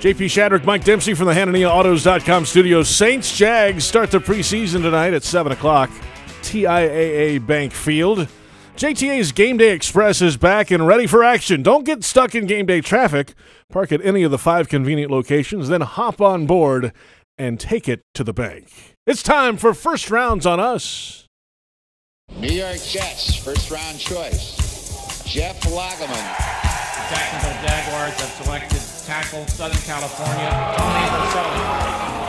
JP Shadrick, Mike Dempsey from the HananiaAutos.com studios. Saints Jags start the preseason tonight at 7 o'clock. TIAA Bank Field. JTA's Game Day Express is back and ready for action. Don't get stuck in game day traffic. Park at any of the 5 convenient locations, then hop on board and take it to the bank. It's time for First Rounds on Us. New York Jets, first-round choice. Jeff Lageman. Jacksonville Jaguars have selected tackle, Southern California, Tony Verselli.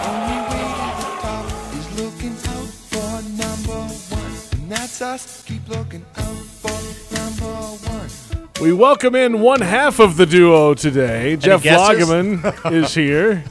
Only way to the top is looking out for number one. And that's us. Keep looking out for number one. We welcome in one half of the duo today. Jeff Lageman is here.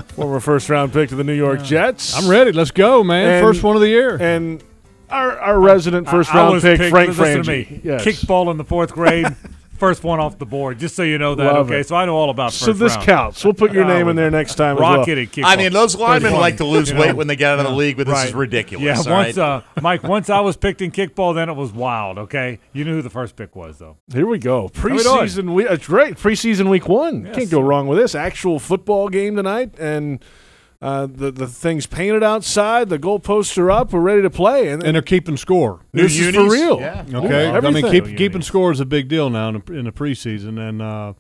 Former first-round pick to the New York Jets. I'm ready. Let's go, man. First one of the year. And our resident first-round pick, Frank Frangie. Yes. Kickball in the 4th grade. First one off the board, just so you know that. Love okay, it. so I know all about first So this round. counts. We'll put your name in there next time as well. Rocket kickball. I mean, those linemen like to lose weight when they get out of the league, but this is ridiculous. Yeah, Mike, once I was picked in kickball, then it was wild, okay? You knew who the first pick was, though. Here we go. Preseason week. It's great. Preseason week 1. Yes. Can't go wrong with this. Actual football game tonight, and the thing's painted outside. The goalposts are up. We're ready to play. And they're keeping score. This is for real. Yeah. Okay. I mean, Everything. keeping score is a big deal now in the preseason. And I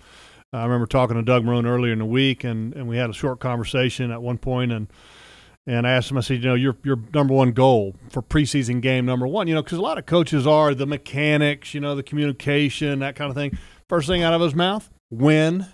remember talking to Doug Marone earlier in the week, and we had a short conversation at one point, and I asked him, I said, your number one goal for preseason game number one, because a lot of coaches are the mechanics, the communication, that kind of thing. First thing out of his mouth, win.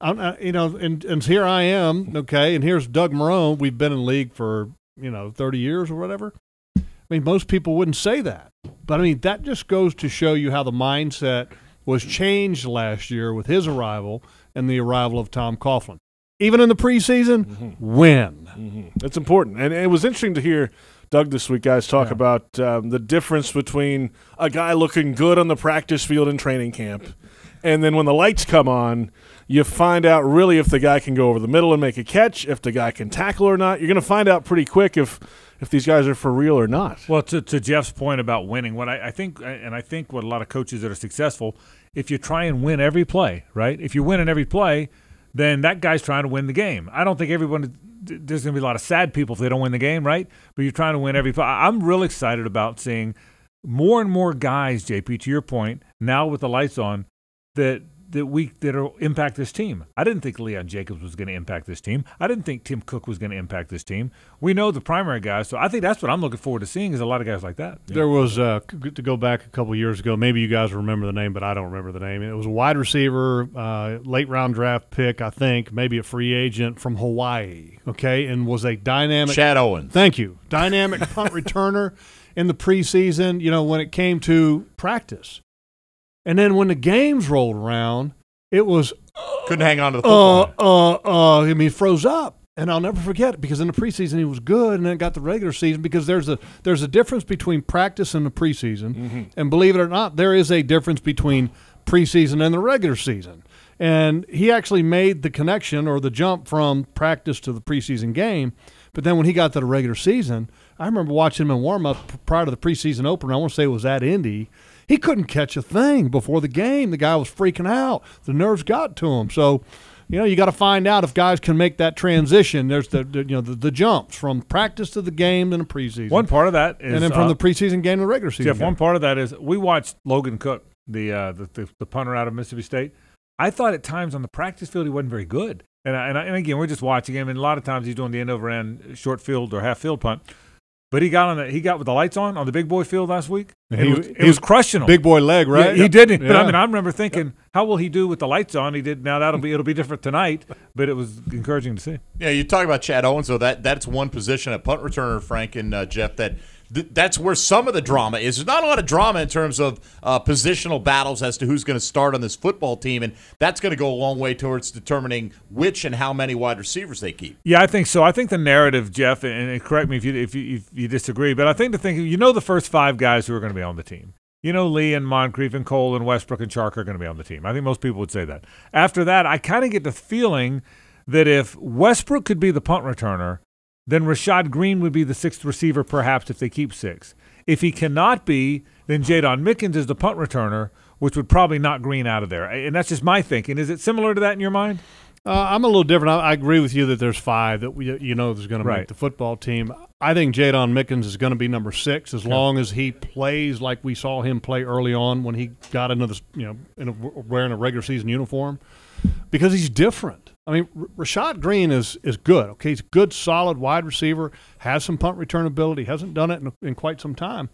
And here I am, okay, and here's Doug Marone. We've been in the league for, 30 years or whatever. I mean, most people wouldn't say that. But, I mean, that just goes to show you how the mindset was changed last year with his arrival and the arrival of Tom Coughlin. Even in the preseason, win. Mm-hmm. It's important. And it was interesting to hear Doug this week, guys, talk about the difference between a guy looking good on the practice field in training camp, and then when the lights come on, you find out really if the guy can go over the middle and make a catch, if the guy can tackle or not. You're going to find out pretty quick if these guys are for real or not. Well, to Jeff's point about winning, what I think what a lot of coaches that are successful, if you try and win every play, right? If you're winning every play, then that guy's trying to win the game. I don't think everyone – there's going to be a lot of sad people if they don't win the game, right? But you're trying to win every play. I'm real excited about seeing more and more guys, JP, to your point, now with the lights on, that'll impact this team. I didn't think Leon Jacobs was going to impact this team. I didn't think Tim Cook was going to impact this team. We know the primary guys, so I think that's what I'm looking forward to seeing is a lot of guys like that. There was, to go back a couple years ago, maybe you guys remember the name, but I don't remember the name. It was a wide receiver, late-round draft pick, I think, maybe a free agent from Hawaii, okay, and was a dynamic – Chad Owens. Thank you. Dynamic punt returner in the preseason, when it came to practice. And then when the games rolled around, it was couldn't hang on to the football. He froze up, and I'll never forget it because in the preseason he was good, and then got the regular season because there's a difference between practice and the preseason, and believe it or not, there is a difference between preseason and the regular season. And he actually made the connection or the jump from practice to the preseason game. But then when he got to the regular season, I remember watching him in warm-up prior to the preseason opener. I want to say it was at Indy. He couldn't catch a thing before the game. The guy was freaking out. The nerves got to him. So, you got to find out if guys can make that transition. There's the jumps from practice to the game and the preseason. One part of that is – and then from the preseason game to the regular season Jeff, game. one part of that is we watched Logan Cook, the punter out of Mississippi State. I thought at times on the practice field he wasn't very good. And again, we're just watching him, and a lot of times he's doing the end-over-end short field or half-field punt. But he got with the lights on the big boy field last week. He was crushing them. Big boy leg, right? Yeah, he didn't. Yeah. But I remember thinking, how will he do with the lights on? He did. Now it'll be different tonight. But it was encouraging to see. Yeah, you talk about Chad Owens, though. That's one position at punt returner, Frank and Jeff. That's where some of the drama is. There's not a lot of drama in terms of positional battles as to who's going to start on this football team, and that's going to go a long way towards determining which and how many wide receivers they keep. Yeah, I think so. I think the narrative, Jeff, and correct me if you disagree, but I think the first 5 guys who are going to be on the team. Lee and Moncrief and Cole and Westbrook and Chark are going to be on the team. I think most people would say that. After that, I kind of get the feeling that if Westbrook could be the punt returner, then Rashad Green would be the 6th receiver perhaps if they keep 6. If he cannot be, then Jadon Mickens is the punt returner, which would probably knock Green out of there. And that's just my thinking. Is it similar to that in your mind? I'm a little different. I agree with you that there's 5 that there's going to make the football team. I think Jadon Mickens is going to be number 6 as long as he plays like we saw him play early on when he got into this, wearing a regular season uniform, because he's different. I mean, Rashad Green is good. Okay, he's a good, solid wide receiver, has some punt return ability, hasn't done it in quite some time.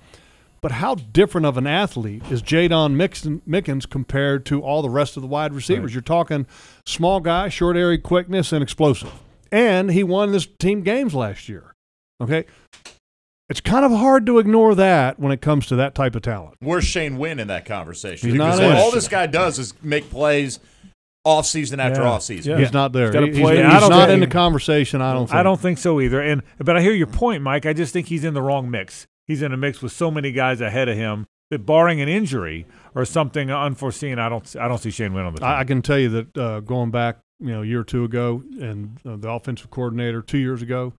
But how different of an athlete is Jadon Mickens compared to all the rest of the wide receivers? Right. You're talking small guy, short area quickness, and explosive. And he won this team games last year. Okay? It's kind of hard to ignore that when it comes to that type of talent. Where's Shane Wynn in that conversation? He's not in. All this guy does is make plays off-season after off-season. Yeah. He's not there. He's not in the conversation, I don't think. I don't think so either. But I hear your point, Mike. I just think he's in the wrong mix. He's in a mix with so many guys ahead of him that, barring an injury or something unforeseen, I don't see Shane Wynn on the team. I can tell you that going back, a year or two ago, and the offensive coordinator 2 years ago,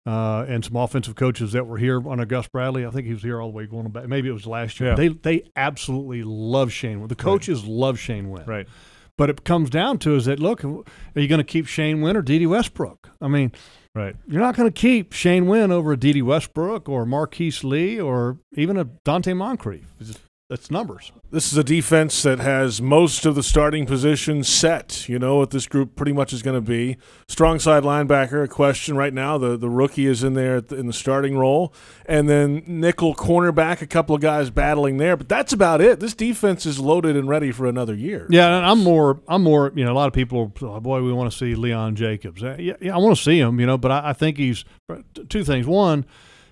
and some offensive coaches that were here on Gus Bradley. I think he was here all the way going back. Maybe it was last year. Yeah. They absolutely love Shane Wynn. The coaches love Shane Wynn. Right. But it comes down to is that, look, are you going to keep Shane Wynn or D.D. Westbrook? I mean, right. You're not going to keep Shane Wynn over a D.D. Westbrook or Marquise Lee or even a Dante Moncrief. That's numbers. This is a defense that has most of the starting positions set. You know what this group pretty much is going to be. Strong side linebacker, a question right now. The rookie is in there in the starting role. And then nickel cornerback, a couple of guys battling there. But that's about it. This defense is loaded and ready for another year. Yeah, and I'm more. A lot of people, boy, we want to see Leon Jacobs. Yeah, I want to see him, but I think he's two things. One,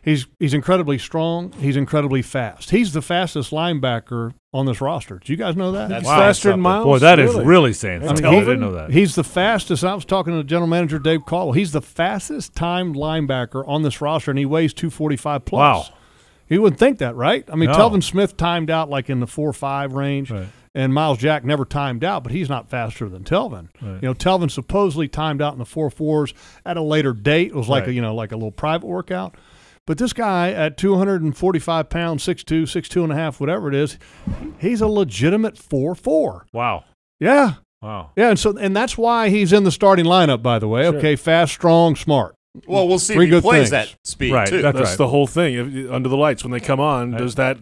He's incredibly strong. He's incredibly fast. He's the fastest linebacker on this roster. Did you guys know that? That's faster than Miles. Boy, that is really saying. I didn't know that. He's the fastest. I was talking to the general manager, Dave Caldwell. He's the fastest timed linebacker on this roster, and he weighs 245 plus. Wow. You wouldn't think that, right? I mean, No. Telvin Smith timed out like in the 4.5 range. Right. And Miles Jack never timed out, but he's not faster than Telvin. Right. Telvin supposedly timed out in the 4.4s at a later date. It was like Right. like a little private workout. But this guy at 245 pounds, 6'2", 6'2.5", whatever it is, he's a legitimate 4.4. Wow. Yeah. Wow. Yeah, and that's why he's in the starting lineup, by the way. Sure. Okay, fast, strong, smart. Well, we'll see Three if he good plays things. that speed, Right, too. that's That's the whole thing. Under the lights, when they come on, does that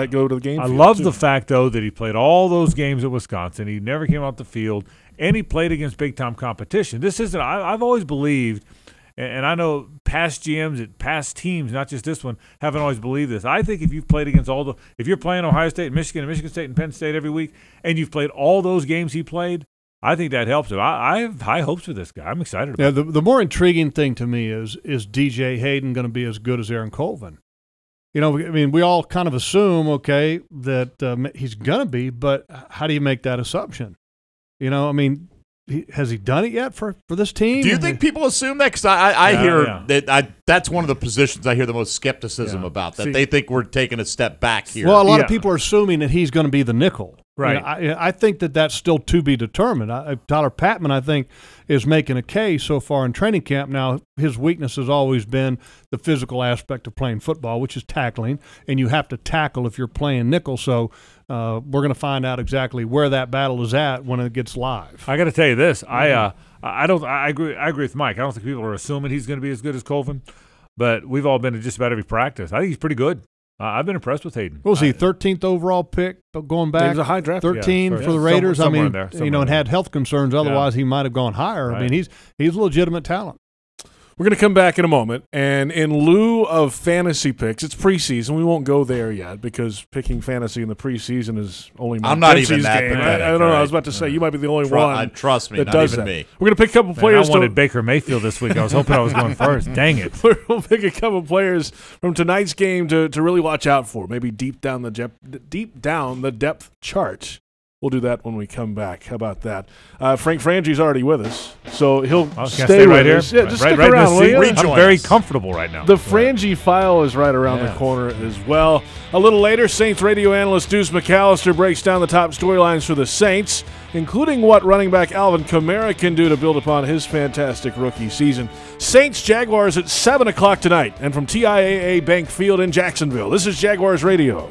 go to the game I field, love too? the fact, though, that he played all those games at Wisconsin. He never came off the field, and he played against big-time competition. This isn't – I've always believed – and I know past GMs at past teams, not just this one, haven't always believed this. I think if you've played against if you're playing Ohio State, Michigan State, and Penn State every week, and you've played all those games he played, I think that helps him. I have high hopes for this guy. I'm excited about it. The more intriguing thing to me is DJ Hayden going to be as good as Aaron Colvin? We all kind of assume, that he's going to be, but how do you make that assumption? Has he done it yet for this team? Do you think people assume that? Because I hear that that's one of the positions I hear the most skepticism about, that they think we're taking a step back here. Well, a lot of people are assuming that he's going to be the nickel. Right. I think that's still to be determined. Tyler Patman, I think, is making a case so far in training camp. Now, his weakness has always been the physical aspect of playing football, which is tackling, and you have to tackle if you're playing nickel. So we're going to find out exactly where that battle is at when it gets live. I got to tell you this. I agree with Mike. I don't think people are assuming he's going to be as good as Colvin, but we've all been to just about every practice. I think he's pretty good. I've been impressed with Hayden. What was he, 13th overall pick going back? He was a high draft. 13 for the Raiders. Somewhere in there. And had health concerns. Otherwise, he might have gone higher. Right. I mean, he's a legitimate talent. We're going to come back in a moment, and in lieu of fantasy picks, it's preseason. We won't go there yet because picking fantasy in the preseason is only Mike I'm not Dempsey's even that game. pathetic, I don't know. right? I was about to say you might be the only one. Trust me, that not does even that. me. We're going to pick a couple players. I wanted Baker Mayfield this week. I was hoping I was going first. Dang it! We'll pick a couple players from tonight's game to really watch out for. Maybe deep down the depth chart. We'll do that when we come back. How about that? Frank Frangi's already with us, so he'll stay right with here. us. Yeah, just right stick in around, the will seat. you? Rejoin I'm very us. comfortable right now. The Frangi file is right around the corner as well. A little later, Saints radio analyst Deuce McAllister breaks down the top storylines for the Saints, including what running back Alvin Kamara can do to build upon his fantastic rookie season. Saints Jaguars at 7 o'clock tonight, and from TIAA Bank Field in Jacksonville. This is Jaguars Radio.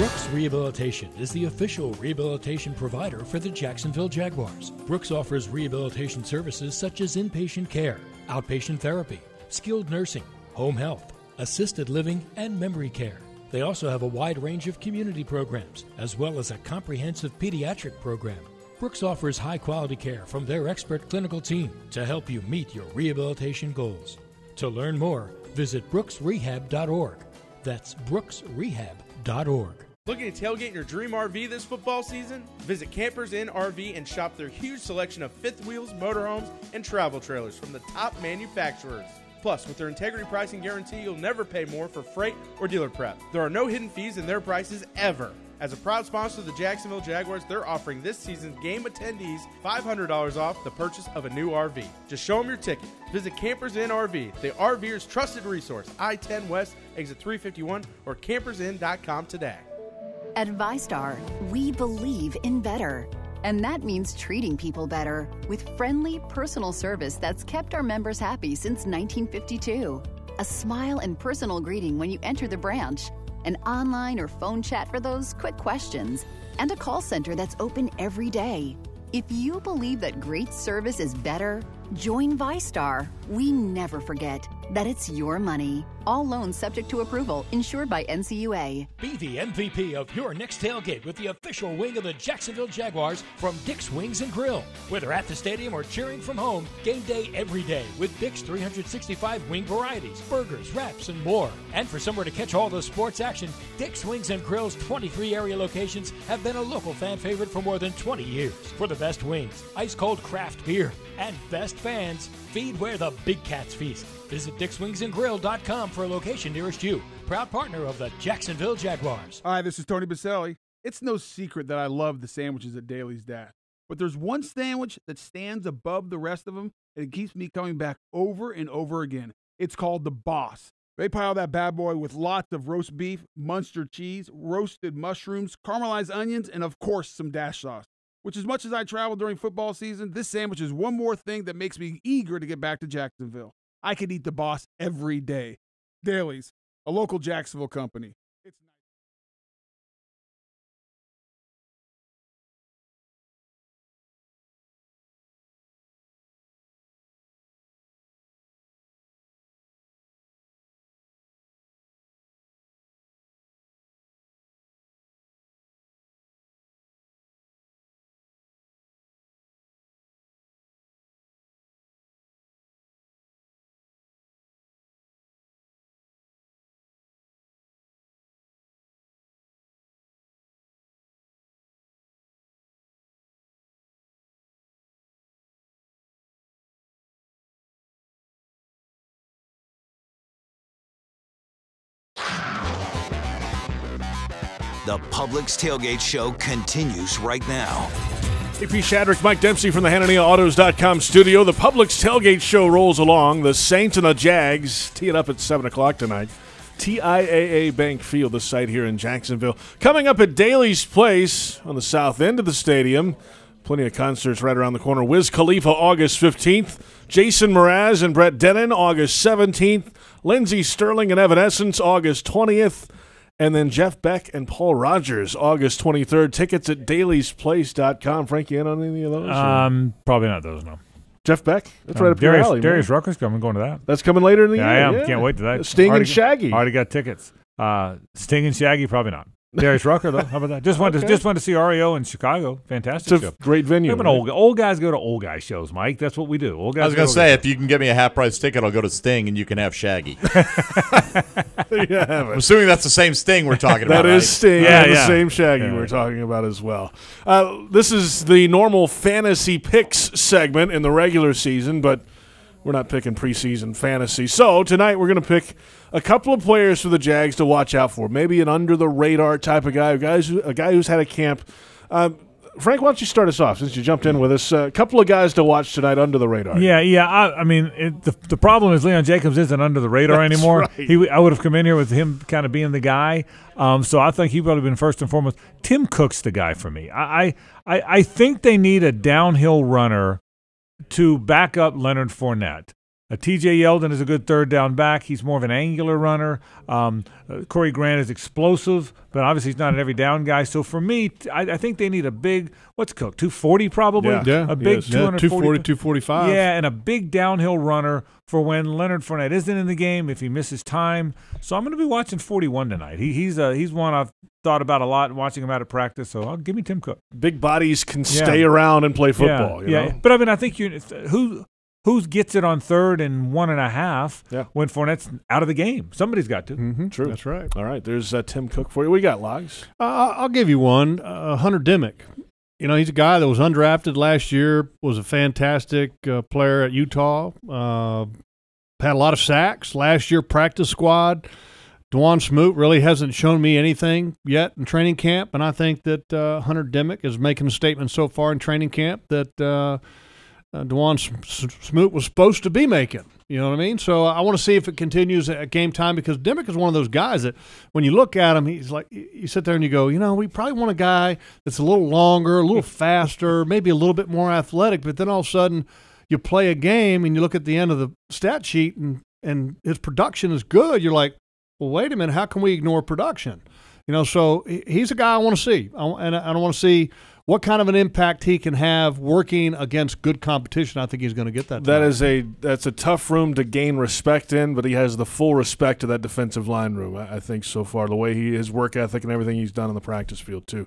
Brooks Rehabilitation is the official rehabilitation provider for the Jacksonville Jaguars. Brooks offers rehabilitation services such as inpatient care, outpatient therapy, skilled nursing, home health, assisted living, and memory care. They also have a wide range of community programs, as well as a comprehensive pediatric program. Brooks offers high-quality care from their expert clinical team to help you meet your rehabilitation goals. To learn more, visit brooksrehab.org. That's brooksrehab.org. Looking to tailgate your dream RV this football season? Visit Campers Inn RV and shop their huge selection of fifth wheels, motorhomes, and travel trailers from the top manufacturers. Plus, with their integrity pricing guarantee, you'll never pay more for freight or dealer prep. There are no hidden fees in their prices ever. As a proud sponsor of the Jacksonville Jaguars, they're offering this season's game attendees $500 off the purchase of a new RV. Just show them your ticket. Visit Campers Inn RV, the RVer's trusted resource, I-10 West, exit 351, or campersinn.com today. At ViStar, we believe in better. And that means treating people better with friendly, personal service that's kept our members happy since 1952. A smile and personal greeting when you enter the branch. An online or phone chat for those quick questions. And a call center that's open every day. If you believe that great service is better, join ViStar. We never forget that it's your money. All loans subject to approval, insured by NCUA. Be the MVP of your next tailgate with the official wing of the Jacksonville Jaguars from Dick's Wings and Grill. Whether at the stadium or cheering from home, game day every day with Dick's 365 wing varieties, burgers, wraps, and more. And for somewhere to catch all the sports action, Dick's Wings and Grill's 23 area locations have been a local fan favorite for more than 20 years. For the best wings, ice-cold craft beer, and best fans, feed where the big cats feast. Visit DicksWingsAndGrill.com for a location nearest you. Proud partner of the Jacksonville Jaguars. Hi, this is Tony Baselli. It's no secret that I love the sandwiches at Daly's Dash. But there's one sandwich that stands above the rest of them, and it keeps me coming back over and over again. It's called the Boss. They pile that bad boy with lots of roast beef, Munster cheese, roasted mushrooms, caramelized onions, and of course some Dash sauce. Which, as much as I travel during football season, this sandwich is one more thing that makes me eager to get back to Jacksonville. I could eat the Boss every day. Daly's, a local Jacksonville company. It's nice. The Publix Tailgate Show continues right now. AP Shadrick, Mike Dempsey from the HananiahAutos.com studio. The Publix Tailgate Show rolls along. The Saints and the Jags tee it up at 7 o'clock tonight. TIAA Bank Field, the site here in Jacksonville. Coming up at Daly's Place on the south end of the stadium. Plenty of concerts right around the corner. Wiz Khalifa, August 15th. Jason Mraz and Brett Dennen, August 17th. Lindsey Sterling and Evanescence, August 20th. And then Jeff Beck and Paul Rogers, August 23rd. Tickets at dailysplace.com. Frank, you in on any of those? Probably not those, no. Jeff Beck? That's right up your alley. Darius Rucker's coming. Going to that. That's coming later in the year. I am. Yeah. Can't wait to that. Sting and Shaggy. Already got tickets. Sting and Shaggy, probably not. Darius Rucker, though. How about that? Just wanted to see REO in Chicago. Fantastic it's a show. Great venue. Old guys go to old guy shows, Mike. That's what we do. Old guys. I was going to say, if you can get me a half-price ticket, I'll go to Sting, and you can have Shaggy. I'm assuming that's the same Sting we're talking about. That is right? Sting. Yeah, the same Shaggy we're talking about as well. This is the normal fantasy picks segment in the regular season, but we're not picking preseason fantasy. So tonight we're going to pick a couple of players for the Jags to watch out for. Maybe an under-the-radar type of guy, a guy who's had a camp. Frank, why don't you start us off since you jumped in with us? A couple of guys to watch tonight under the radar. Yeah. I mean, the problem is Leon Jacobs isn't under the radar anymore. Right. I would have come in here with him kind of being the guy. So I think he would have been first and foremost. Tim Cook's the guy for me. I think they need a downhill runner to back up Leonard Fournette. T.J. Yeldon is a good third down back. He's more of an angular runner. Corey Grant is explosive, but obviously he's not an every down guy. So for me, I think they need a big, what's Cook, 240 probably? Yeah, a big 240, 245. Yeah, and a big downhill runner for when Leonard Fournette isn't in the game, if he misses time. So I'm going to be watching 41 tonight. He's one I've thought about a lot watching him out of practice, so I'll give me Tim Cook. Big bodies can stay around and play football. You know? But I mean, I think who gets it on 3rd and 1.5 when Fournette's out of the game? Somebody's got to. Mm-hmm. True. That's right. All right, there's Tim Cook for you. We got Logs. I'll give you one. Hunter Dimick. You know, he's a guy that was undrafted last year, was a fantastic player at Utah, had a lot of sacks last year, practice squad. Dwan Smoot really hasn't shown me anything yet in training camp, and I think that Hunter Dimick is making a statement so far in training camp that Dwan Smoot was supposed to be making. You know what I mean? So I want to see if it continues at game time, because Dimick is one of those guys that when you look at him, he's like, you sit there and you go, you know, we probably want a guy that's a little longer, a little faster, maybe a little bit more athletic, but then all of a sudden you play a game and you look at the end of the stat sheet and his production is good. You're like, well, wait a minute, how can we ignore production? You know, so he's a guy I want to see, and I want to see what kind of an impact he can have working against good competition. I think he's going to get that. That's a tough room to gain respect in, but he has the full respect of that defensive line room, I think, so far, the way his work ethic and everything he's done on the practice field too.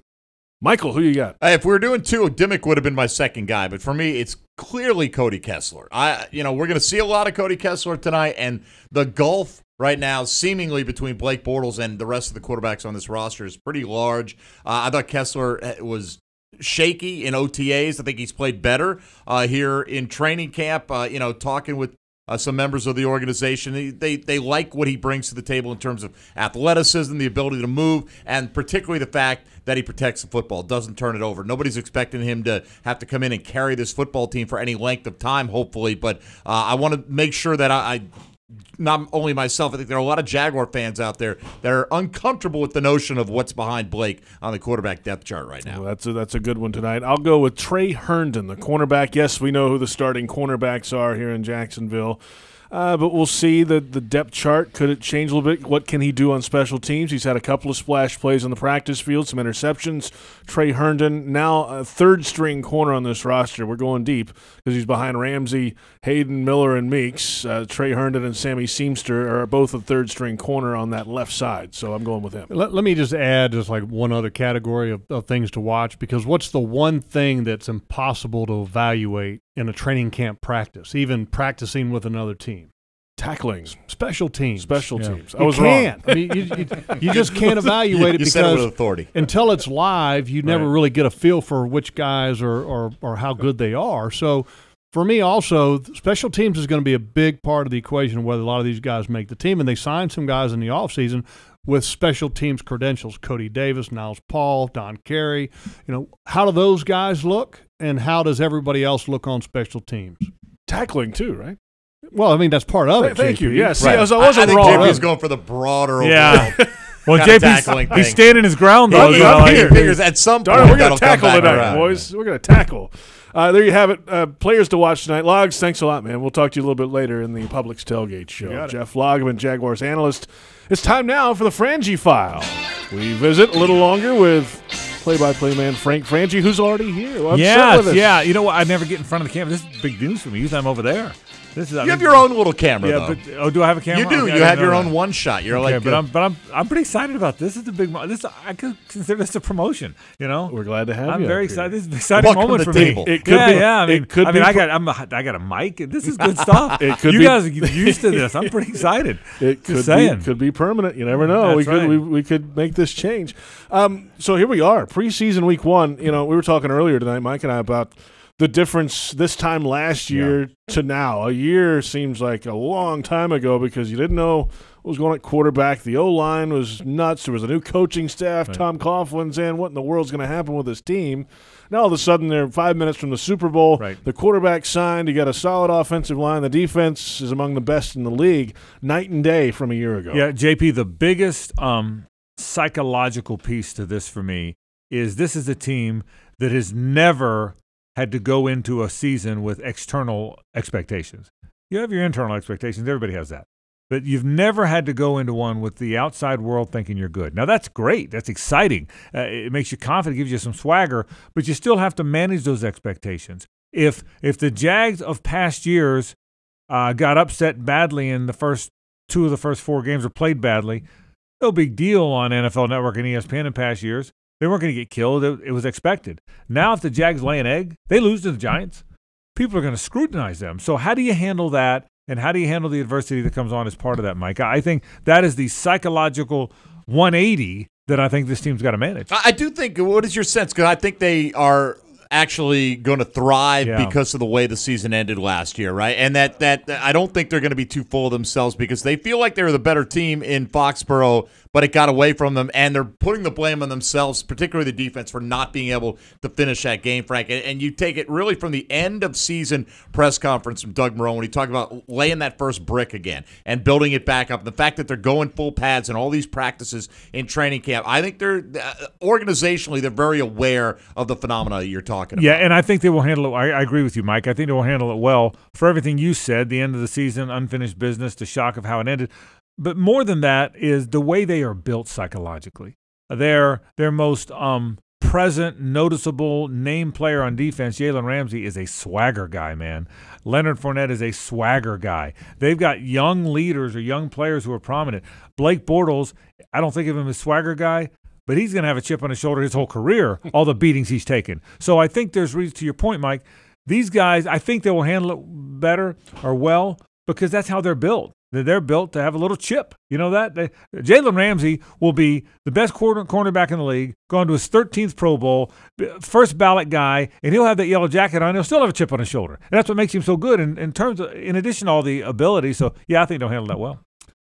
Michael, who you got? If we were doing 2, Dimick would have been my second guy, but for me, it's clearly Cody Kessler. We're going to see a lot of Cody Kessler tonight, and the gulf right now, seemingly between Blake Bortles and the rest of the quarterbacks on this roster, is pretty large. I thought Kessler was shaky in OTAs. I think he's played better here in training camp. Talking with some members of the organization, they like what he brings to the table in terms of athleticism, the ability to move, and particularly the fact that he protects the football, doesn't turn it over. Nobody's expecting him to have to come in and carry this football team for any length of time, hopefully, but I want to make sure that I not only myself, I think there are a lot of Jaguar fans out there that are uncomfortable with the notion of what's behind Blake on the quarterback depth chart right now. Well, that's a good one tonight. I'll go with Trey Herndon, the cornerback. Yes, we know who the starting cornerbacks are here in Jacksonville. But we'll see the depth chart. Could it change a little bit? What can he do on special teams? He's had a couple of splash plays on the practice field, some interceptions. Trey Herndon, now a third-string corner on this roster. We're going deep because he's behind Ramsey, Hayden, Miller, and Meeks. Trey Herndon and Sammy Seamster are both a third-string corner on that left side, so I'm going with him. Let me just add just like one other category of things to watch, because what's the one thing that's impossible to evaluate in a training camp practice, even practicing with another team? Tackling. Special teams. I was wrong. I mean, you just can't evaluate it you said it with because authority. Until it's live, you never really get a feel for which guys or how good they are. So for me also, special teams is going to be a big part of the equation of whether a lot of these guys make the team. And they signed some guys in the offseason with special teams credentials: Cody Davis, Niles Paul, Don Carey. How do those guys look, and how does everybody else look on special teams? Tackling too, right? Well, I mean, that's part of it. Thank you. JP. Yes. Right. I wasn't wrong. I think JP's going for the broader Yeah. overall Well, kind of JP's tackling he's thing. standing his ground, though. He figures at some point Darn, we're that'll going to come tackle back tonight, around. boys. We're going to tackle. There you have it. Players to watch tonight. Logs, thanks a lot, man. We'll talk to you a little bit later in the Publix Tailgate Show. Jeff Loggeman, Jaguars analyst. It's time now for the Frangie File. We visit a little longer with play-by-play man Frank Frangie, who's already here. Well, yeah. You know what? I never get in front of the camera. This is big news for me. Usually I'm over there. You have your own little camera, though. But, do I have a camera? You do. Okay, you have your own one shot. You're okay, I'm pretty excited about this. This is a big. I could consider this a promotion. We're glad to have you. I'm very excited. This is an exciting moment for table. me. It could be. Yeah. I be. I got a mic. This is good stuff. You guys are used to this. I'm pretty excited. It could be permanent. You never know. We could make this change. So here we are, preseason week 1. We were talking earlier tonight, Mike and I, about the difference this time last year to now. A year seems like a long time ago because you didn't know what was going on at quarterback. The O-line was nuts. There was a new coaching staff. Right. Tom Coughlin's in. What in the world's going to happen with this team? Now all of a sudden they're 5 minutes from the Super Bowl. Right. The quarterback signed. You got a solid offensive line. The defense is among the best in the league. Night and day from a year ago. Yeah, JP, the biggest psychological piece to this for me is this is a team that has never had to go into a season with external expectations. You have your internal expectations. Everybody has that. But you've never had to go into one with the outside world thinking you're good. Now, that's great. That's exciting. It makes you confident, gives you some swagger, but you still have to manage those expectations. If the Jags of past years got upset badly in the first 2 of the first 4 games or played badly, no big deal on NFL Network and ESPN in past years. They weren't going to get killed. It was expected. Now, if the Jags lay an egg, they lose to the Giants, people are going to scrutinize them. So how do you handle that, and how do you handle the adversity that comes on as part of that, Mike? I think that is the psychological 180 that I think this team's got to manage. I do think – what is your sense? Because I think they are actually going to thrive because of the way the season ended last year, right? And that I don't think they're going to be too full of themselves because they feel like they were the better team in Foxborough, but it got away from them, and they're putting the blame on themselves, particularly the defense, for not being able to finish that game, Frank. And you take it really from the end of season press conference from Doug Marrone when he talked about laying that first brick again and building it back up. The fact that they're going full pads and all these practices in training camp, I think they're organizationally they're very aware of the phenomena that you're talking about. Yeah, and I think they will handle it. I agree with you, Mike. I think they will handle it well for everything you said, the end of the season, unfinished business, the shock of how it ended. But more than that is the way they are built psychologically. Their most present, noticeable name player on defense, Jalen Ramsey, is a swagger guy, man. Leonard Fournette is a swagger guy. They've got young leaders or young players who are prominent. Blake Bortles, I don't think of him as swagger guy, but he's going to have a chip on his shoulder his whole career, all the beatings he's taken. So I think there's reason, to your point, Mike, these guys, I think they will handle it better or well because that's how they're built. They're built to have a little chip. You know that? Jalen Ramsey will be the best cornerback in the league, going to his 13th Pro Bowl, first ballot guy, and he'll have that yellow jacket on. He'll still have a chip on his shoulder. And that's what makes him so good in terms of, in addition to all the ability. So, yeah, I think they'll handle that well.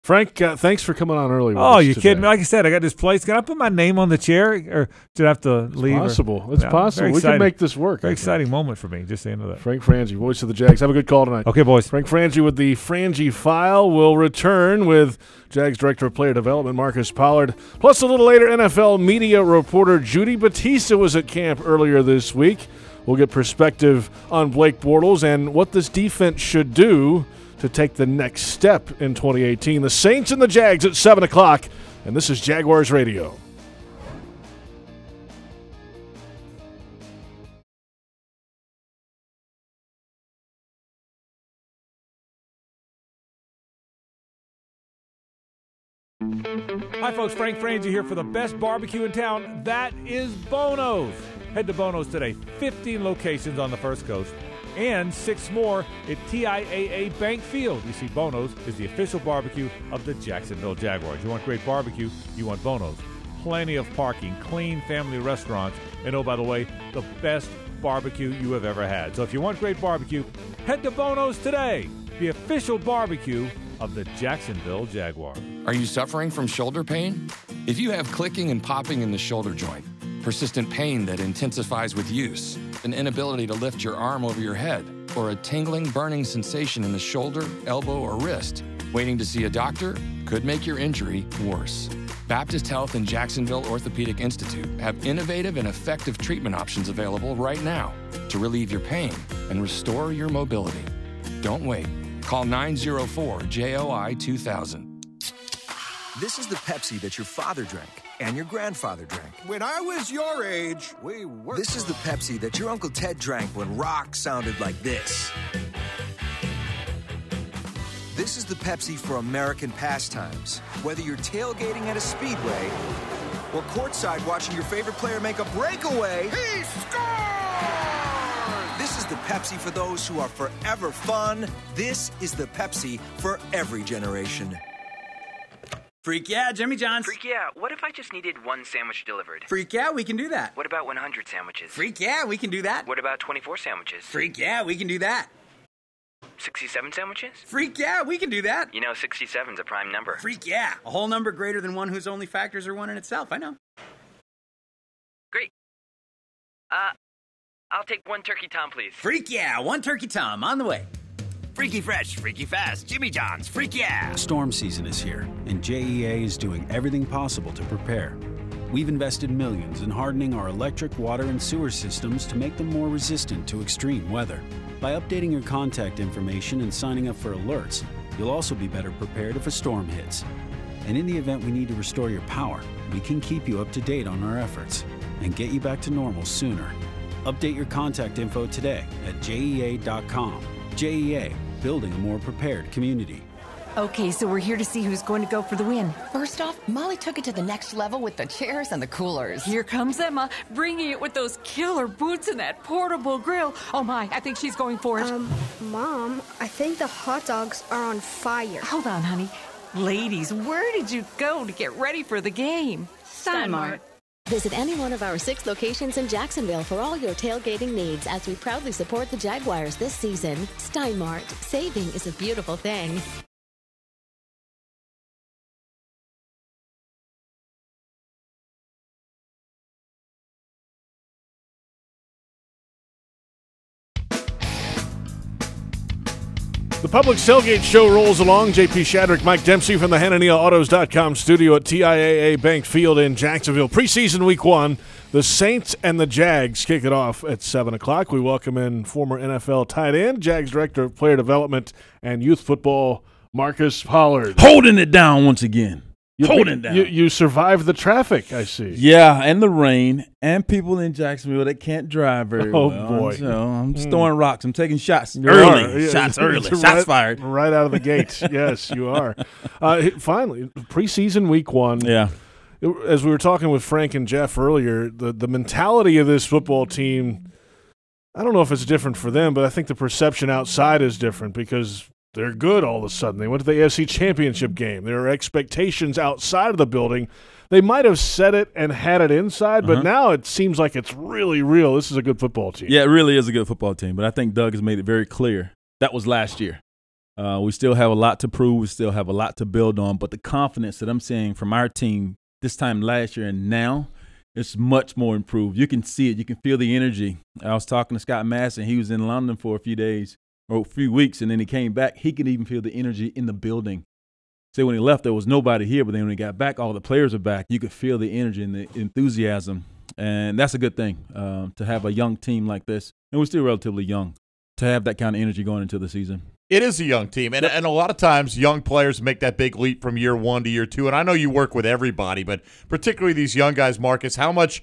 Frank, thanks for coming on early. Oh, you kidding me? Like I said, I got this place. Can I put my name on the chair, or do I have to leave? It's possible. We can make this work. Very exciting moment for me, just saying that. Frank Frangie, voice of the Jags. Have a good call tonight. Okay, boys. Frank Frangie with the Frangie File will return with Jags Director of Player Development, Marcus Pollard. Plus, a little later, NFL media reporter Judy Batista was at camp earlier this week. We'll get perspective on Blake Bortles and what this defense should do to take the next step in 2018. The Saints and the Jags at 7 o'clock, and this is Jaguars Radio. Hi, folks. Frank Frangie here for the best barbecue in town. That is Bono's. Head to Bono's today. 15 locations on the First Coast and 6 more at TIAA Bank Field. You see, Bono's is the official barbecue of the Jacksonville Jaguars. You want great barbecue, you want Bono's. Plenty of parking, clean family restaurants, and oh, by the way, the best barbecue you have ever had. So if you want great barbecue, head to Bono's today, the official barbecue of the Jacksonville Jaguars. Are you suffering from shoulder pain? If you have clicking and popping in the shoulder joint, persistent pain that intensifies with use, an inability to lift your arm over your head, or a tingling, burning sensation in the shoulder, elbow, or wrist, waiting to see a doctor could make your injury worse. Baptist Health and Jacksonville Orthopedic Institute have innovative and effective treatment options available right now to relieve your pain and restore your mobility. Don't wait. Call 904-JOI-2000. This is the Pepsi that your father drank and your grandfather drank. When I was your age, we were. This is the Pepsi that your Uncle Ted drank when rock sounded like this. This is the Pepsi for American pastimes. Whether you're tailgating at a speedway or courtside watching your favorite player make a breakaway, He scored! This is the Pepsi for those who are forever fun. This is the Pepsi for every generation. Freak yeah, Jimmy John's. Freak yeah, what if I just needed 1 sandwich delivered? Freak yeah, we can do that. What about 100 sandwiches? Freak yeah, we can do that. What about 24 sandwiches? Freak yeah, we can do that. 67 sandwiches? Freak yeah, we can do that. You know, 67's a prime number. Freak yeah, a whole number greater than one whose only factors are 1 in itself, I know. Great. I'll take 1 turkey tom, please. Freak yeah, 1 turkey tom, on the way. Freaky fresh, freaky fast, Jimmy John's, freak yeah! Storm season is here, and JEA is doing everything possible to prepare. We've invested millions in hardening our electric, water, and sewer systems to make them more resistant to extreme weather. By updating your contact information and signing up for alerts, you'll also be better prepared if a storm hits. And in the event we need to restore your power, we can keep you up to date on our efforts and get you back to normal sooner. Update your contact info today at JEA.com. JEA, building a more prepared community. Okay, so we're here to see who's going to go for the win. First off, Molly took it to the next level with the chairs and the coolers. Here comes Emma, bringing it with those killer boots and that portable grill. Oh my, I think she's going for it. Mom, I think the hot dogs are on fire. Hold on, honey. Ladies, where did you go to get ready for the game? Stein Mart. Visit any one of our 6 locations in Jacksonville for all your tailgating needs as we proudly support the Jaguars this season. Stein Mart. Saving is a beautiful thing. The Publix Tailgate Show rolls along. JP Shadrick, Mike Dempsey from the HananiahAutos.com studio at TIAA Bank Field in Jacksonville. Preseason week 1, the Saints and the Jags kick it off at 7 o'clock. We welcome in former NFL tight end, Jags Director of Player Development and Youth Football, Marcus Pollard. Holding it down once again. Holding it down. You survived the traffic, I see. Yeah, and the rain, and people in Jacksonville that can't drive very well. Oh, boy. So I'm just throwing rocks. I'm taking shots You early. are. Shots early. Right- Shots fired. Right out of the gate. Yes, you are. Finally, preseason week 1. Yeah. As we were talking with Frank and Jeff earlier, the mentality of this football team, I don't know if it's different for them, but I think the perception outside is different because they're good all of a sudden. They went to the AFC Championship game. There are expectations outside of the building. They might have said it and had it inside, but now it seems like it's really real. This is a good football team. Yeah, it really is a good football team, but I think Doug has made it very clear. That was last year. We still have a lot to prove. We still have a lot to build on, but the confidence that I'm seeing from our team this time last year and now is much more improved. You can see it. You can feel the energy. I was talking to Scott Masson. He was in London for a few days. Or a few weeks, and then he came back. He could even feel the energy in the building. So when he left, there was nobody here, but then when he got back, all the players are back. You could feel the energy and the enthusiasm, and that's a good thing to have a young team like this. And we're still relatively young to have that kind of energy going into the season. It is a young team, and a lot of times young players make that big leap from year 1 to year 2. And I know you work with everybody, but particularly these young guys, Marcus, how much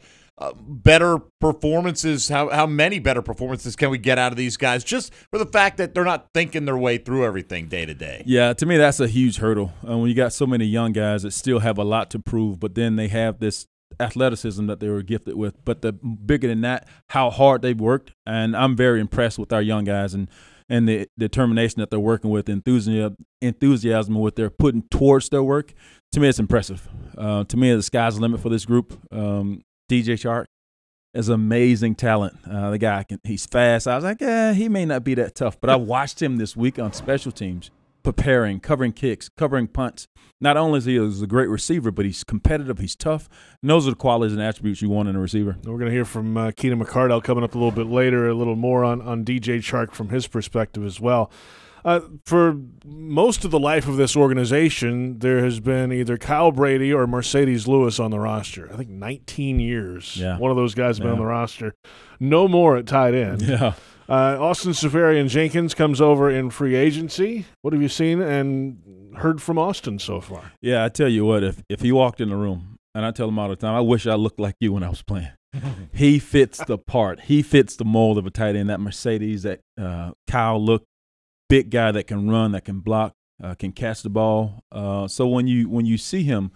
better performances, how many better performances can we get out of these guys just for the fact that they're not thinking their way through everything day to day? Yeah, to me, that's a huge hurdle. When you got so many young guys that still have a lot to prove, but then they have this athleticism that they were gifted with. But the bigger than that, how hard they've worked. And I'm very impressed with our young guys and the determination that they're working with, enthusiasm what they're putting towards their work. To me, it's impressive. To me, the sky's the limit for this group. DJ Shark is amazing talent. The guy, he's fast. I was like, he may not be that tough. But I watched him this week on special teams, preparing, covering kicks, covering punts. Not only is he a great receiver, but he's competitive, he's tough. And those are the qualities and attributes you want in a receiver. We're going to hear from Keenan McCardell coming up a little bit later, a little more on DJ Shark from his perspective as well. For most of the life of this organization, there has been either Kyle Brady or Mercedes Lewis on the roster. I think 19 years. Yeah. One of those guys has been on the roster. No more at tight end. Yeah. Austin Seferian-Jenkins comes over in free agency. What have you seen and heard from Austin so far? Yeah, I tell you what, if he walked in the room, and I tell him all the time, I wish I looked like you when I was playing. He fits the part. He fits the mold of a tight end. That Mercedes, that Kyle look. Big guy that can run, that can block, can catch the ball. So when you see him,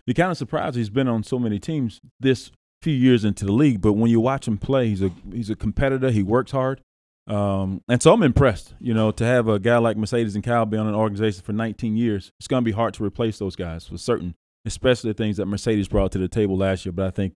you're kind of surprised he's been on so many teams this few years into the league. But when you watch him play, he's a competitor. He works hard, and so I'm impressed. To have a guy like Mercedes and Kyle be on an organization for 19 years, it's going to be hard to replace those guys for certain, especially the things that Mercedes brought to the table last year. But I think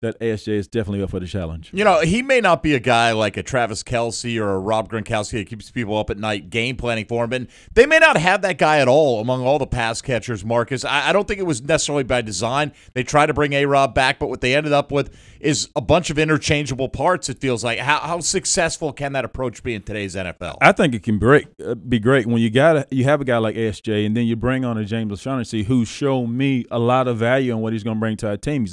that ASJ is definitely up for the challenge. You know, he may not be a guy like a Travis Kelce or a Rob Gronkowski that keeps people up at night game planning for him, and they may not have that guy at all among all the pass catchers, Marcus. I don't think it was necessarily by design. They tried to bring A-Rob back, but what they ended up with is a bunch of interchangeable parts, it feels like. How successful can that approach be in today's NFL? I think it can be great when you have a guy like ASJ, and then you bring on a James O'Shaughnessy who's shown me a lot of value on what he's going to bring to our team.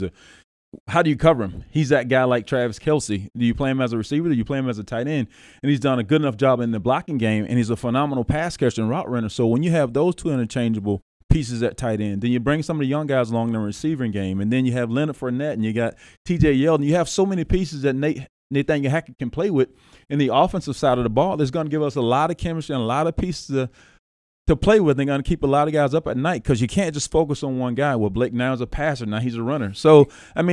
How do you cover him? He's that guy like Travis Kelce. Do you play him as a receiver? Do you play him as a tight end? And he's done a good enough job in the blocking game, and he's a phenomenal pass catcher and route runner. So when you have those two interchangeable pieces at tight end, then you bring some of the young guys along in the receiving game, and then you have Leonard Fournette, and you got T.J. Yeldon. You have so many pieces that Nathaniel Hackett can play with in the offensive side of the ball. That's going to give us a lot of chemistry and a lot of pieces to play with. They're going to keep a lot of guys up at night because you can't just focus on one guy. Well, Blake now is a passer. Now he's a runner. So, I'm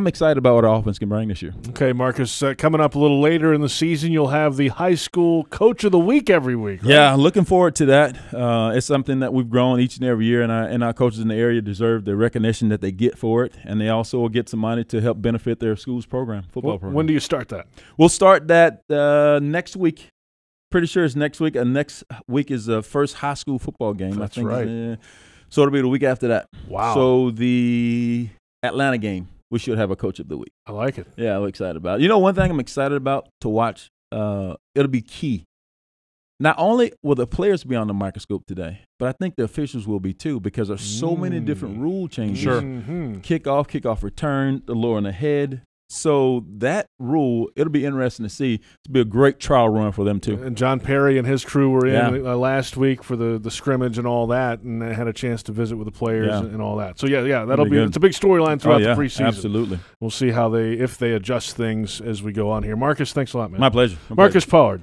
excited about what our offense can bring this year. Okay, Marcus, coming up a little later in the season, you'll have the high school coach of the week every week, right? Yeah, looking forward to that. It's something that we've grown each and every year, and our coaches in the area deserve the recognition that they get for it, and they also will get some money to help benefit their school's football program. When do you start that? We'll start that next week. Pretty sure it's next week. Next week is the first high school football game. That's I think right. So it'll be the week after that. Wow. So the Atlanta game, we should have a coach of the week. I like it. Yeah, I'm excited about it. You know, one thing I'm excited about to watch, it'll be key. Not only will the players be on the microscope today, but I think the officials will be too, because there's so many different rule changes. Sure. Kickoff return, the lower and the head. So that rule, it'll be interesting to see. It'll be a great trial run for them too. And John Perry and his crew were in last week for the scrimmage and all that, and they had a chance to visit with the players and all that. So that'll be it's a big storyline throughout the preseason. Absolutely. We'll see if they adjust things as we go on here. Marcus, thanks a lot, man. My pleasure. Marcus Pollard,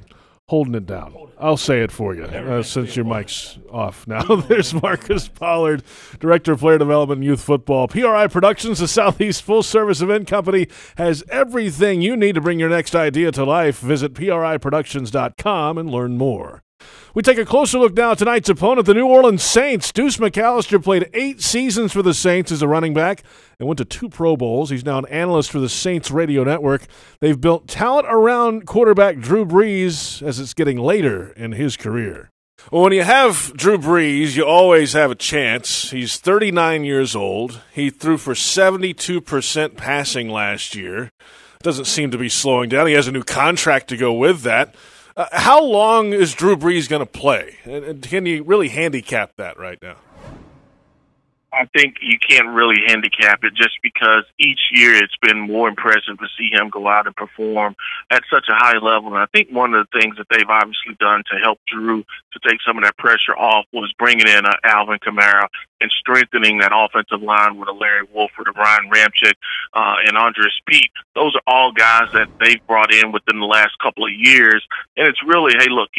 holding it down. I'll say it for you since your mic's off now. There's Marcus Pollard, Director of Player Development and Youth Football. PRI Productions, the Southeast full-service event company, has everything you need to bring your next idea to life. Visit PRIProductions.com and learn more. We take a closer look now at tonight's opponent, the New Orleans Saints. Deuce McAllister played 8 seasons for the Saints as a running back and went to 2 Pro Bowls. He's now an analyst for the Saints radio network. They've built talent around quarterback Drew Brees as it's getting later in his career. Well, when you have Drew Brees, you always have a chance. He's 39 years old. He threw for 72% passing last year. Doesn't seem to be slowing down. He has a new contract to go with that. How long is Drew Brees going to play? And can you really handicap that right now? I think you can't really handicap it just because each year it's been more impressive to see him go out and perform at such a high level. And I think one of the things that they've obviously done to help Drew to take some of that pressure off was bringing in Alvin Kamara and strengthening that offensive line with a Larry Wolford, a Ryan Ramczyk, and Andres Pete. Those are all guys that they've brought in within the last couple of years. And it's really, hey, look,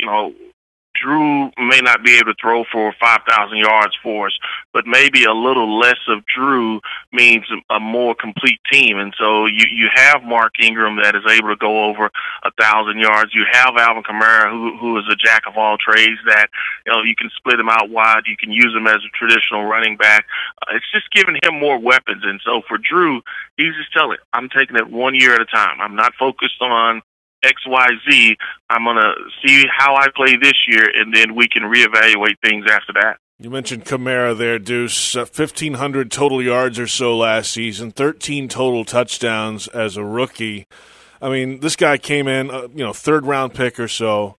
Drew may not be able to throw for 5,000 yards for us, but maybe a little less of Drew means a more complete team. And so you have Mark Ingram that is able to go over 1,000 yards. You have Alvin Kamara, who is a jack of all trades that, you can split him out wide. You can use him as a traditional running back. It's just giving him more weapons. And so for Drew, he's just telling, I'm taking it 1 year at a time. I'm not focused on XYZ. I'm going to see how I play this year, and then we can reevaluate things after that. You mentioned Kamara there, Deuce. 1,500 total yards or so last season, 13 total touchdowns as a rookie. I mean, this guy came in, third-round pick or so,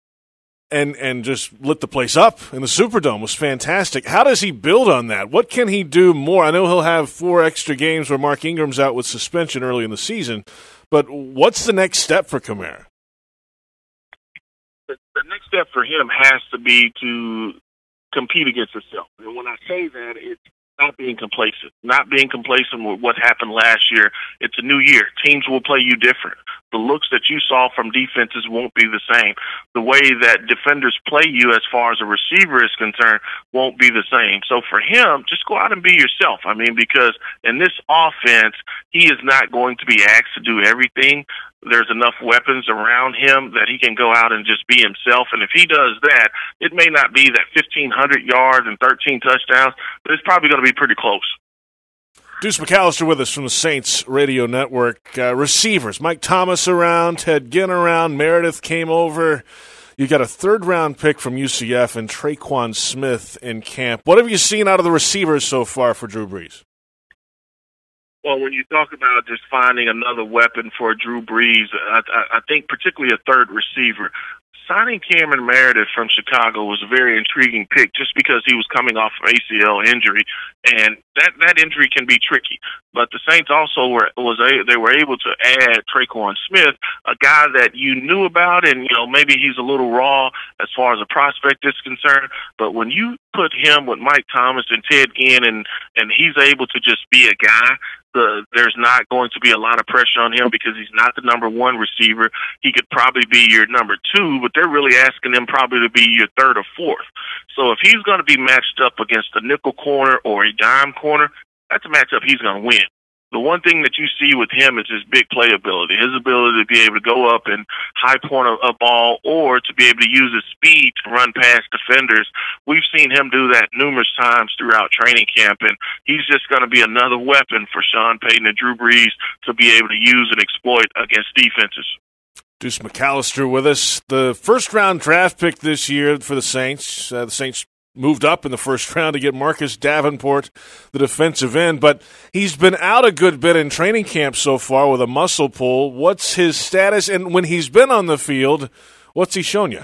and just lit the place up in the Superdome. Was fantastic. How does he build on that? What can he do more? I know he'll have 4 extra games where Mark Ingram's out with suspension early in the season, but what's the next step for Kamara? The next step for him has to be to compete against himself. And when I say that, it's not being complacent. Not being complacent with what happened last year. It's a new year. Teams will play you different. The looks that you saw from defenses won't be the same. The way that defenders play you as far as a receiver is concerned won't be the same. So for him, just go out and be yourself. I mean, because in this offense, he is not going to be asked to do everything. There's enough weapons around him that he can go out and just be himself. And if he does that, it may not be that 1,500 yards and 13 touchdowns, but it's probably going to be pretty close. Deuce McAllister with us from the Saints Radio Network. Receivers, Mike Thomas around, Ted Ginn around, Meredith came over. You got a third-round pick from UCF and Traquan Smith in camp. What have you seen out of the receivers so far for Drew Brees? Well, when you talk about just finding another weapon for Drew Brees, I think particularly a third receiver, signing Cameron Meredith from Chicago was a very intriguing pick just because he was coming off of ACL injury, and that injury can be tricky. But the Saints also were able to add Traquan Smith, a guy that you knew about, and maybe he's a little raw as far as a prospect is concerned. But when you put him with Mike Thomas and Ted Ginn, and he's able to just be a guy, there's not going to be a lot of pressure on him because he's not the number one receiver. He could probably be your number two, but they're really asking him probably to be your third or fourth. So if he's going to be matched up against a nickel corner or a dime corner, that's a matchup he's going to win. The one thing that you see with him is his big playability, his ability to be able to go up and high point a ball or to be able to use his speed to run past defenders. We've seen him do that numerous times throughout training camp, and he's just going to be another weapon for Sean Payton and Drew Brees to be able to use and exploit against defenses. Deuce McAllister with us. The first-round draft pick this year for the Saints. The Saints moved up in the first round to get Marcus Davenport, the defensive end, but he's been out a good bit in training camp so far with a muscle pull. What's his status? And when he's been on the field, what's he shown you?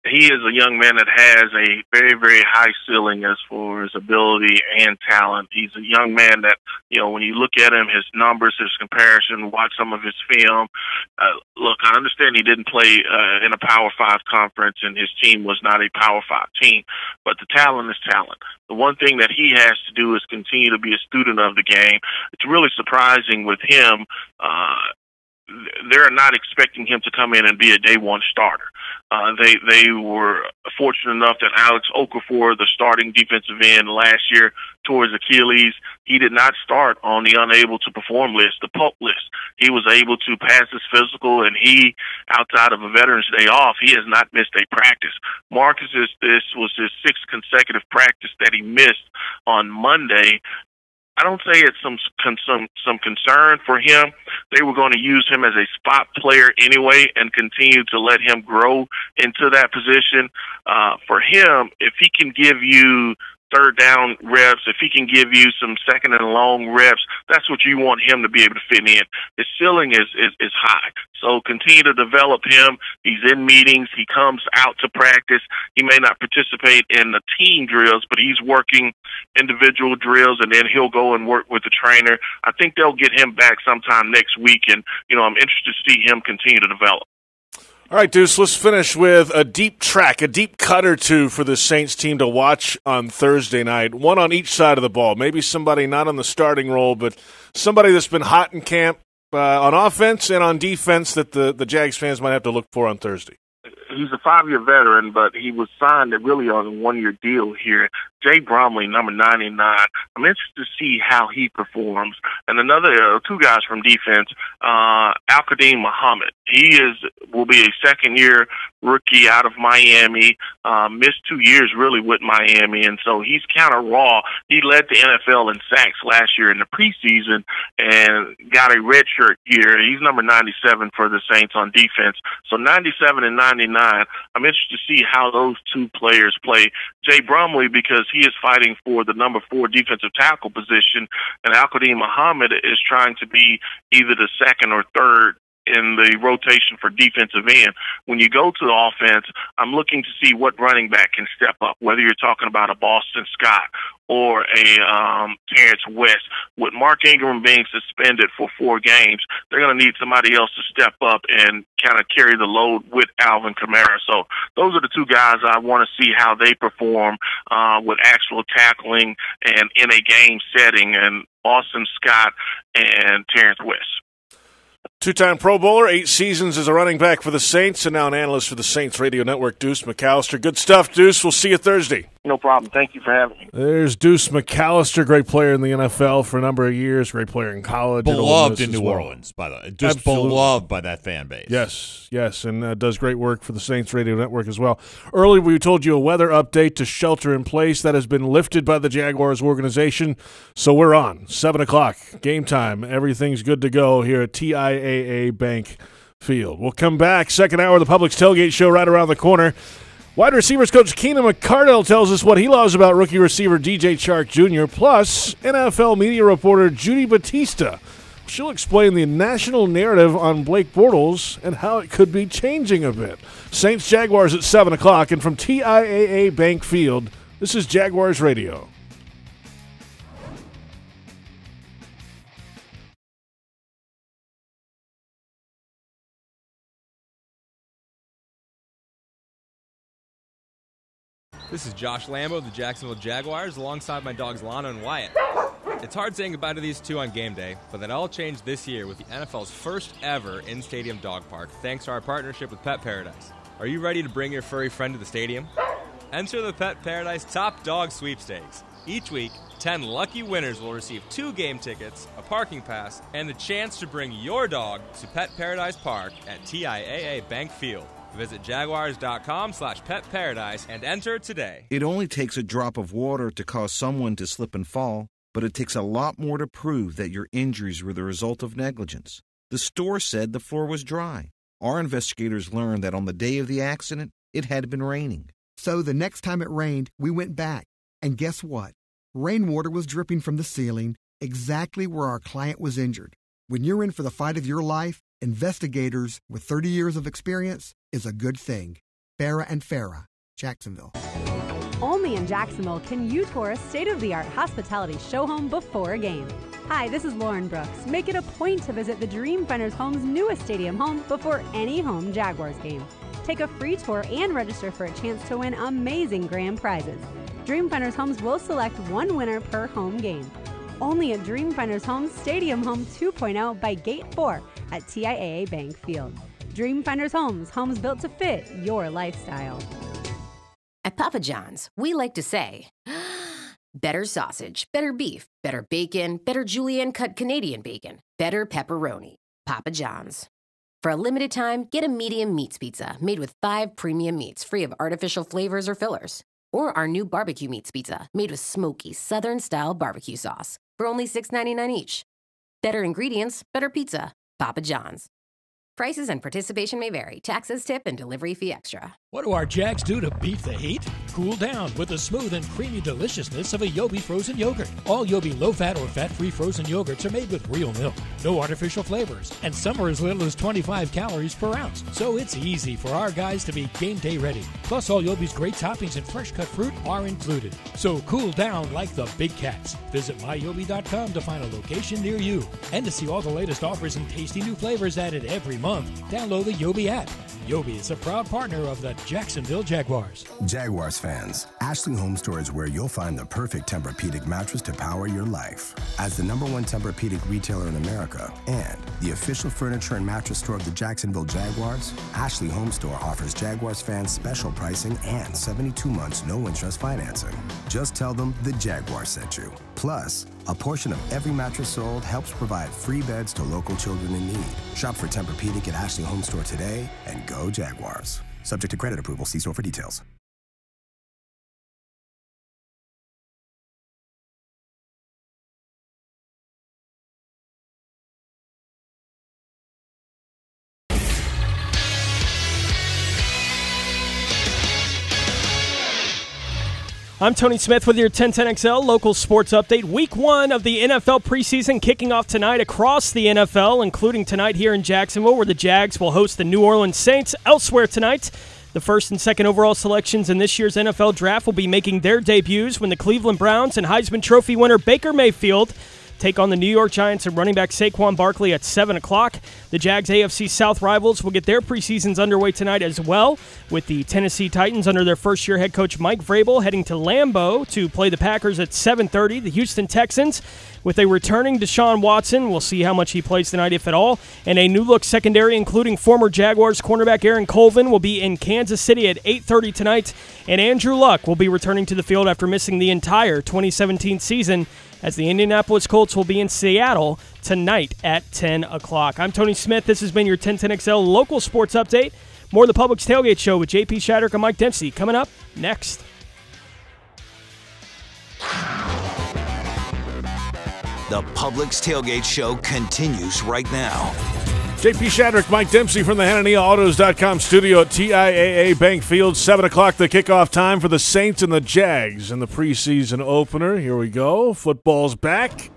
He is a young man that has a very, very high ceiling as far as ability and talent. He's a young man that, when you look at him, his numbers, his comparison, watch some of his film. Look, I understand he didn't play in a Power 5 conference and his team was not a Power 5 team, but the talent is talent. The one thing that he has to do is continue to be a student of the game. It's really surprising with him. They're not expecting him to come in and be a day one starter. They were fortunate enough that Alex Okafor, the starting defensive end last year, tore his Achilles. He did not start on the unable to perform list, the PUP list. He was able to pass his physical, and he, outside of a Veterans Day off, he has not missed a practice. Marcus, this was his sixth consecutive practice that he missed on Monday. I don't say it's some concern for him. They were going to use him as a spot player anyway and continue to let him grow into that position. For him, if he can give you third down reps, if he can give you some second and long reps, that's what you want him to be able to fit in. His ceiling is high. So continue to develop him. He's in meetings. He comes out to practice. He may not participate in the team drills, but he's working individual drills, and then he'll go and work with the trainer. I think they'll get him back sometime next week, and, I'm interested to see him continue to develop. All right, Deuce, let's finish with a deep track, a deep cut or two for the Saints team to watch on Thursday night, one on each side of the ball. Maybe somebody not on the starting role, but somebody that's been hot in camp on offense and on defense that the Jags fans might have to look for on Thursday. He's a 5-year veteran, but he was signed really on a 1-year deal here. Jay Bromley, number 99. I'm interested to see how he performs. And another two guys from defense, Al-Qadim Muhammad. He will be a second-year rookie out of Miami, missed 2 years really with Miami, and so he's kind of raw. He led the NFL in sacks last year in the preseason and got a redshirt year. He's number 97 for the Saints on defense. So 97 and 99, I'm interested to see how those two players play. Jay Bromley, because he is fighting for the number 4 defensive tackle position, and Al-Qadim Muhammad is trying to be either the second or third in the rotation for defensive end. When you go to the offense, I'm looking to see what running back can step up, whether you're talking about a Boston Scott or a Terrence West. With Mark Ingram being suspended for 4 games, they're going to need somebody else to step up and kind of carry the load with Alvin Kamara. So those are the two guys I want to see how they perform with actual tackling and in a game setting, and Boston Scott and Terrence West. 2-time Pro Bowler, 8 seasons as a running back for the Saints, and now an analyst for the Saints Radio Network, Deuce McAllister. Good stuff, Deuce. We'll see you Thursday. No problem. Thank you for having me. There's Deuce McAllister, great player in the NFL for a number of years, great player in college. Beloved in New Orleans, by the way. Just Absolutely. beloved by that fan base. Yes, and does great work for the Saints Radio Network as well. Earlier, we told you a weather update to shelter in place that has been lifted by the Jaguars organization, so we're on. 7 o'clock, game time. Everything's good to go here at TIAA Bank Field. We'll come back. Second hour of the Publix Tailgate Show right around the corner. Wide receivers coach Keenan McCardell tells us what he loves about rookie receiver DJ Chark Jr., plus NFL media reporter Judy Batista. She'll explain the national narrative on Blake Bortles and how it could be changing a bit. Saints Jaguars at 7 o'clock, and from TIAA Bank Field, this is Jaguars Radio. This is Josh Lambo of the Jacksonville Jaguars alongside my dogs Lana and Wyatt. It's hard saying goodbye to these two on game day, but that all changed this year with the NFL's first ever in-stadium dog park thanks to our partnership with Pet Paradise. Are you ready to bring your furry friend to the stadium? Enter the Pet Paradise Top Dog Sweepstakes. Each week, 10 lucky winners will receive 2 game tickets, a parking pass, and the chance to bring your dog to Pet Paradise Park at TIAA Bank Field. Visit jaguars.com/petparadise and enter today. It only takes a drop of water to cause someone to slip and fall, but it takes a lot more to prove that your injuries were the result of negligence. The store said the floor was dry. Our investigators learned that on the day of the accident, it had been raining. So the next time it rained, we went back. And guess what? Rainwater was dripping from the ceiling exactly where our client was injured. When you're in for the fight of your life, investigators with 30 years of experience is a good thing. Farah and Farah, Jacksonville. Only in Jacksonville can you tour a state-of-the-art hospitality show home before a game. Hi, this is Lauren Brooks. Make it a point to visit the Dreamfinders Home's newest stadium home before any home Jaguars game. Take a free tour and register for a chance to win amazing grand prizes. Dreamfinders Homes will select one winner per home game. Only at Dreamfinders Homes Stadium Home 2.0 by Gate 4 at TIAA Bank Field. Dreamfinders Homes, homes built to fit your lifestyle. At Papa John's, we like to say, better sausage, better beef, better bacon, better julienne cut Canadian bacon, better pepperoni. Papa John's. For a limited time, get a medium meats pizza made with 5 premium meats free of artificial flavors or fillers. Or our new barbecue meats pizza made with smoky Southern-style barbecue sauce for only $6.99 each. Better ingredients, better pizza. Papa John's. Prices and participation may vary. Taxes, tip, and delivery fee extra. What do our Jags do to beat the heat? Cool down with the smooth and creamy deliciousness of a Yobi frozen yogurt. All Yobi low-fat or fat-free frozen yogurts are made with real milk, no artificial flavors, and some are as little as 25 calories per ounce. So it's easy for our guys to be game day ready. Plus, all Yobi's great toppings and fresh-cut fruit are included. So cool down like the big cats. Visit myyobi.com to find a location near you and to see all the latest offers and tasty new flavors added every month. Download the Yobi app. Yobi is a proud partner of the Jacksonville Jaguars. Jaguars fans, Ashley Home Store is where you'll find the perfect Tempur-Pedic mattress to power your life. As the #1 Tempur-Pedic retailer in America and the official furniture and mattress store of the Jacksonville Jaguars, Ashley Home Store offers Jaguars fans special pricing and 72 months no-interest financing. Just tell them the Jaguars sent you. Plus, a portion of every mattress sold helps provide free beds to local children in need. Shop for Tempur-Pedic at Ashley Home Store today and go Jaguars. Subject to credit approval. See store for details. I'm Tony Smith with your 1010XL local sports update. Week 1 of the NFL preseason kicking off tonight across the NFL, including tonight here in Jacksonville, where the Jags will host the New Orleans Saints. Elsewhere tonight, the first and second overall selections in this year's NFL draft will be making their debuts when the Cleveland Browns and Heisman Trophy winner Baker Mayfield take on the New York Giants and running back Saquon Barkley at 7 o'clock. The Jags AFC South rivals will get their preseasons underway tonight as well, with the Tennessee Titans under their first-year head coach Mike Vrabel heading to Lambeau to play the Packers at 7:30. The Houston Texans, with a returning Deshaun Watson, we'll see how much he plays tonight, if at all, and a new-look secondary including former Jaguars cornerback Aaron Colvin will be in Kansas City at 8:30 tonight, and Andrew Luck will be returning to the field after missing the entire 2017 season, as the Indianapolis Colts will be in Seattle tonight at 10 o'clock. I'm Tony Smith. This has been your 1010XL local sports update. More of the Publix Tailgate Show with JP Shadrick and Mike Dempsey coming up next. The Publix Tailgate Show continues right now. JP Shadrick, Mike Dempsey from the HannaniaAutos.com studio at TIAA Bank Field. 7 o'clock, the kickoff time for the Saints and the Jags in the preseason opener. Here we go. Football's back.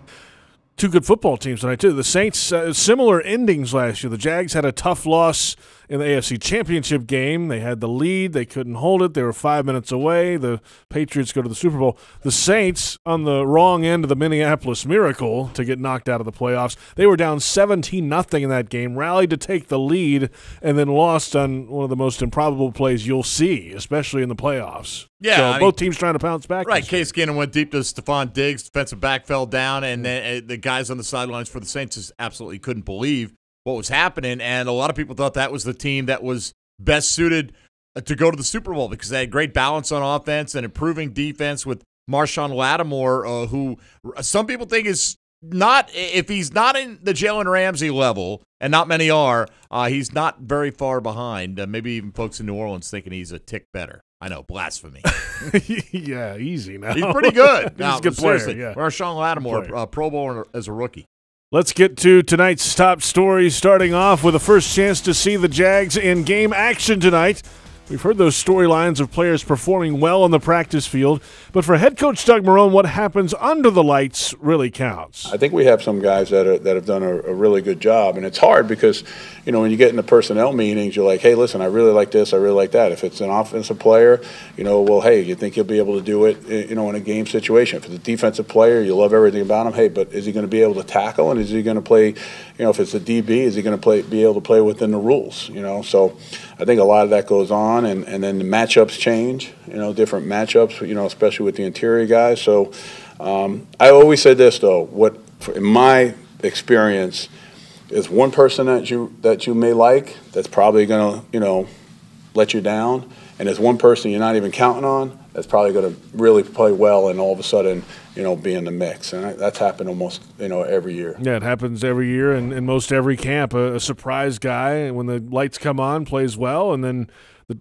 Two good football teams tonight, too. The Saints, similar endings last year. The Jags had a tough loss in the AFC Championship game. They had the lead. They couldn't hold it. They were 5 minutes away. The Patriots go to the Super Bowl. The Saints, on the wrong end of the Minneapolis Miracle to get knocked out of the playoffs, they were down 17-0 in that game, rallied to take the lead, and then lost on one of the most improbable plays you'll see, especially in the playoffs. Yeah, so both teams trying to bounce back. Right, Case Keenum went deep to Stephon Diggs. Defensive back fell down, and then the guys on the sidelines for the Saints just absolutely couldn't believe what was happening. And a lot of people thought that was the team that was best suited to go to the Super Bowl because they had great balance on offense and improving defense with Marshawn Lattimore, who some people think is not, if he's not in the Jalen Ramsey level, and not many are, he's not very far behind. Maybe even folks in New Orleans thinking he's a tick better. I know, blasphemy. Yeah, easy now. He's pretty good. He's a good player, yeah. Marshawn Lattimore, Pro Bowl as a rookie. Let's get to tonight's top stories, starting off with the first chance to see the Jags in game action tonight. We've heard those storylines of players performing well on the practice field, but for head coach Doug Marrone, what happens under the lights really counts. I think we have some guys that have done a really good job, and it's hard because, you know, when you get into personnel meetings, you're like, hey, listen, I really like this, I really like that. If it's an offensive player, you know, well, hey, you think he'll be able to do it, you know, in a game situation. If it's a defensive player, you love everything about him. Hey, but is he going to be able to tackle, and is he going to play, you know, if it's a DB, is he going to be able to play within the rules, you know? So I think a lot of that goes on, and then the matchups change, you know, different matchups, you know, especially with the interior guys. So I always say this, though, in my experience is one person that you may like that's probably going to, you know, let you down, and there's one person you're not even counting on that's probably going to really play well and all of a sudden, you know, be in the mix. And that's happened almost, you know, every year. Yeah, it happens every year and in most every camp. A surprise guy, when the lights come on, plays well, and then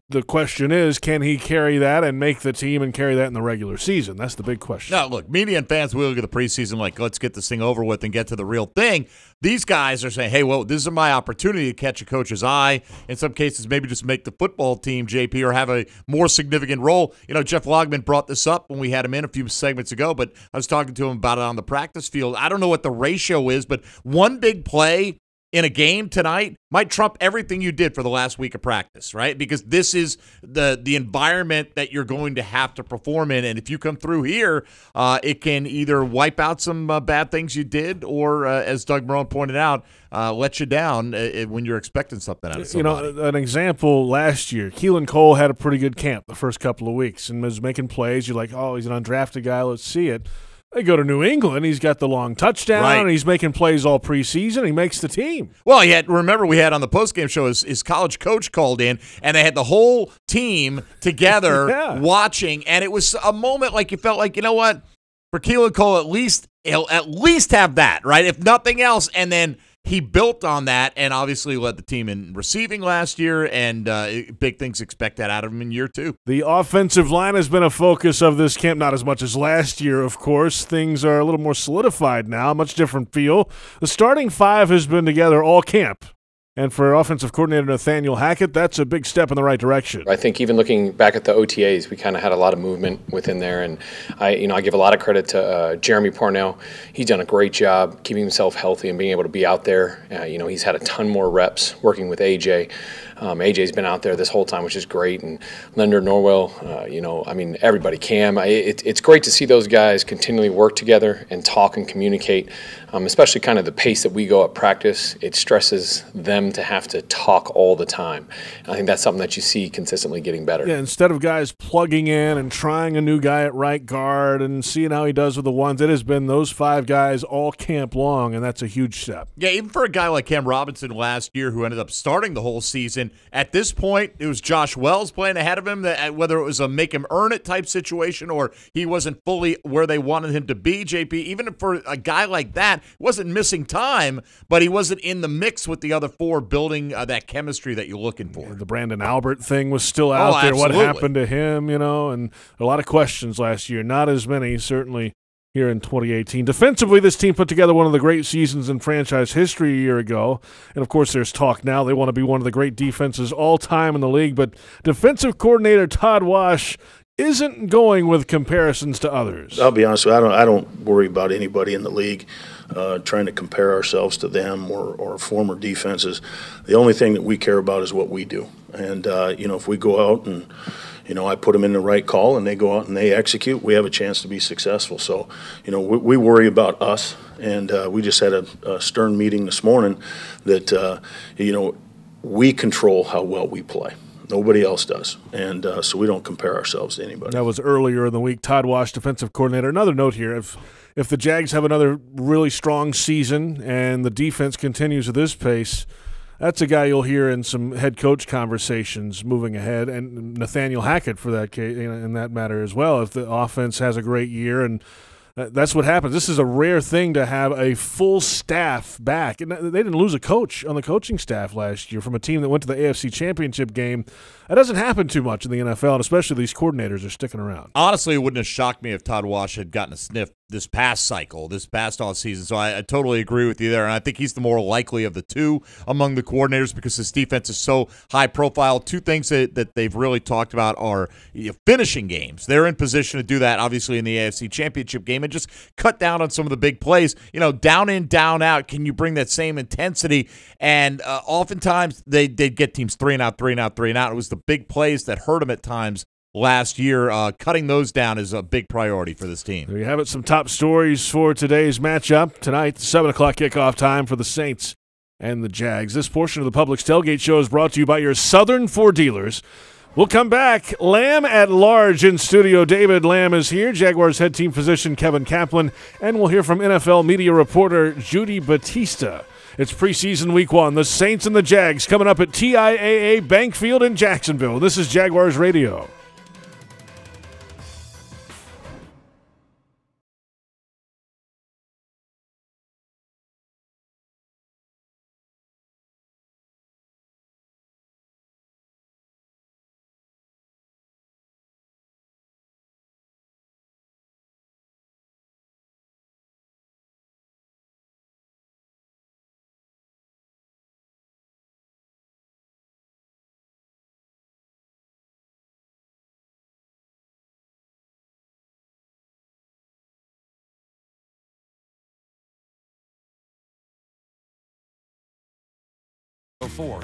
the question is, can he carry that and make the team and carry that in the regular season? That's the big question. No, look, media and fans will look at the preseason like, let's get this thing over with and get to the real thing. These guys are saying, hey, well, this is my opportunity to catch a coach's eye. In some cases, maybe just make the football team, JP, or have a more significant role. You know, Jeff Logman brought this up when we had him in a few segments ago, but I was talking to him about it on the practice field. I don't know what the ratio is, but one big play in a game tonight might trump everything you did for the last week of practice, right? Because this is the environment that you're going to have to perform in, and if you come through here, it can either wipe out some bad things you did or, as Doug Marrone pointed out, let you down when you're expecting something out of somebody. You know, an example last year, Keelan Cole had a pretty good camp the first couple of weeks and was making plays. You're like, oh, he's an undrafted guy, let's see it. They go to New England. He's got the long touchdown, right, and he's making plays all preseason. He makes the team. Well, remember we had on the postgame show his college coach called in, and they had the whole team together watching, and it was a moment like you felt like, you know what, for Keelan Cole, he'll at least have that, right? If nothing else, and then he built on that and obviously led the team in receiving last year, and big things expected out of him in year two. The offensive line has been a focus of this camp, not as much as last year, of course. Things are a little more solidified now, much different feel. The starting five has been together all camp. And for offensive coordinator Nathaniel Hackett, that's a big step in the right direction. I think even looking back at the OTAs, we kind of had a lot of movement within there. And I give a lot of credit to Jeremy Parnell. He's done a great job keeping himself healthy and being able to be out there. He's had a ton more reps working with AJ. AJ's been out there this whole time, which is great. And Leonard Norwell, everybody, Cam. It's great to see those guys continually work together and talk and communicate, especially kind of the pace that we go at practice. It stresses them to have to talk all the time. And I think that's something that you see consistently getting better. Yeah, instead of guys plugging in and trying a new guy at right guard and seeing how he does with the ones, it has been those 5 guys all camp long, and that's a huge step. Yeah, even for a guy like Cam Robinson last year who ended up starting the whole season, at this point it was Josh Wells playing ahead of him, whether it was a make him earn it type situation or he wasn't fully where they wanted him to be, JP, even for a guy like that, he wasn't missing time, but he wasn't in the mix with the other 4 building that chemistry that you're looking for. Yeah, the Brandon Albert thing was still out there. Absolutely. What happened to him, and a lot of questions last year. Not as many, certainly, here in 2018. Defensively, this team put together one of the great seasons in franchise history a year ago. And, of course, there's talk now. They want to be one of the great defenses all time in the league. But defensive coordinator Todd Wash isn't going with comparisons to others. I'll be honest with you, I don't worry about anybody in the league trying to compare ourselves to them or former defenses. The only thing that we care about is what we do. And, if we go out and, I put them in the right call and they go out and they execute, we have a chance to be successful. So, we worry about us. And we just had a stern meeting this morning that, we control how well we play. Nobody else does, and so we don't compare ourselves to anybody. That was earlier in the week. Todd Wash, defensive coordinator. Another note here, if the Jags have another really strong season and the defense continues at this pace, that's a guy you'll hear in some head coach conversations moving ahead, and Nathaniel Hackett for that case, in that matter as well. If the offense has a great year, and that's what happens. This is a rare thing to have a full staff back. And they didn't lose a coach on the coaching staff last year from a team that went to the AFC Championship game. That doesn't happen too much in the NFL, and especially these coordinators are sticking around. Honestly, it wouldn't have shocked me if Todd Wash had gotten a sniff this past cycle, this past offseason. So I totally agree with you there, and I think he's the more likely of the two among the coordinators because his defense is so high profile. 2 things that they've really talked about are finishing games. They're in position to do that, obviously, in the AFC Championship game and just cut down on some of the big plays. Down in, down out, can you bring that same intensity? And oftentimes they'd get teams 3 and out, 3 and out, 3 and out. It was the big plays that hurt them at times last year. Cutting those down is a big priority for this team. There you have it, some top stories for today's matchup. Tonight, 7 o'clock kickoff time for the Saints and the Jags. This portion of the Publix Tailgate Show is brought to you by your Southern Ford dealers. We'll come back. Lamb at large in studio. David Lamb is here, Jaguars head team physician Kevin Kaplan, and we'll hear from NFL media reporter Judy Batista. It's preseason week 1. The Saints and the Jags coming up at TIAA Bank Field in Jacksonville. This is Jaguars Radio.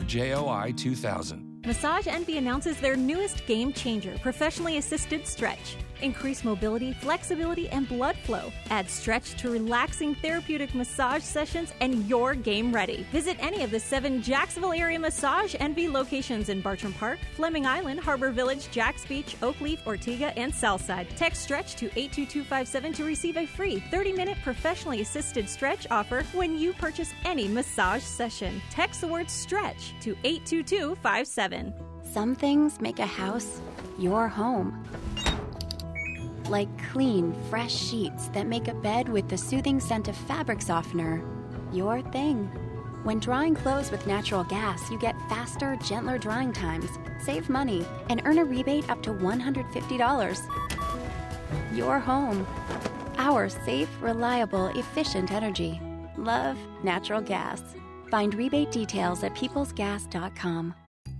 JOI 2000. Massage Envy announces their newest game changer, professionally assisted stretch. Increase mobility, flexibility, and blood flow. Add stretch to relaxing therapeutic massage sessions and you're game ready. Visit any of the 7 Jacksonville area Massage Envy locations in Bartram Park, Fleming Island, Harbor Village, Jacks Beach, Oakleaf, Ortega, and Southside. Text stretch to 82257 to receive a free 30-minute professionally assisted stretch offer when you purchase any massage session. Text the word stretch to 82257. Some things make a house your home. Like clean, fresh sheets that make a bed with the soothing scent of fabric softener your thing. When drying clothes with natural gas, you get faster, gentler drying times, save money, and earn a rebate up to $150. Your home. Our safe, reliable, efficient energy. Love natural gas. Find rebate details at peoplesgas.com.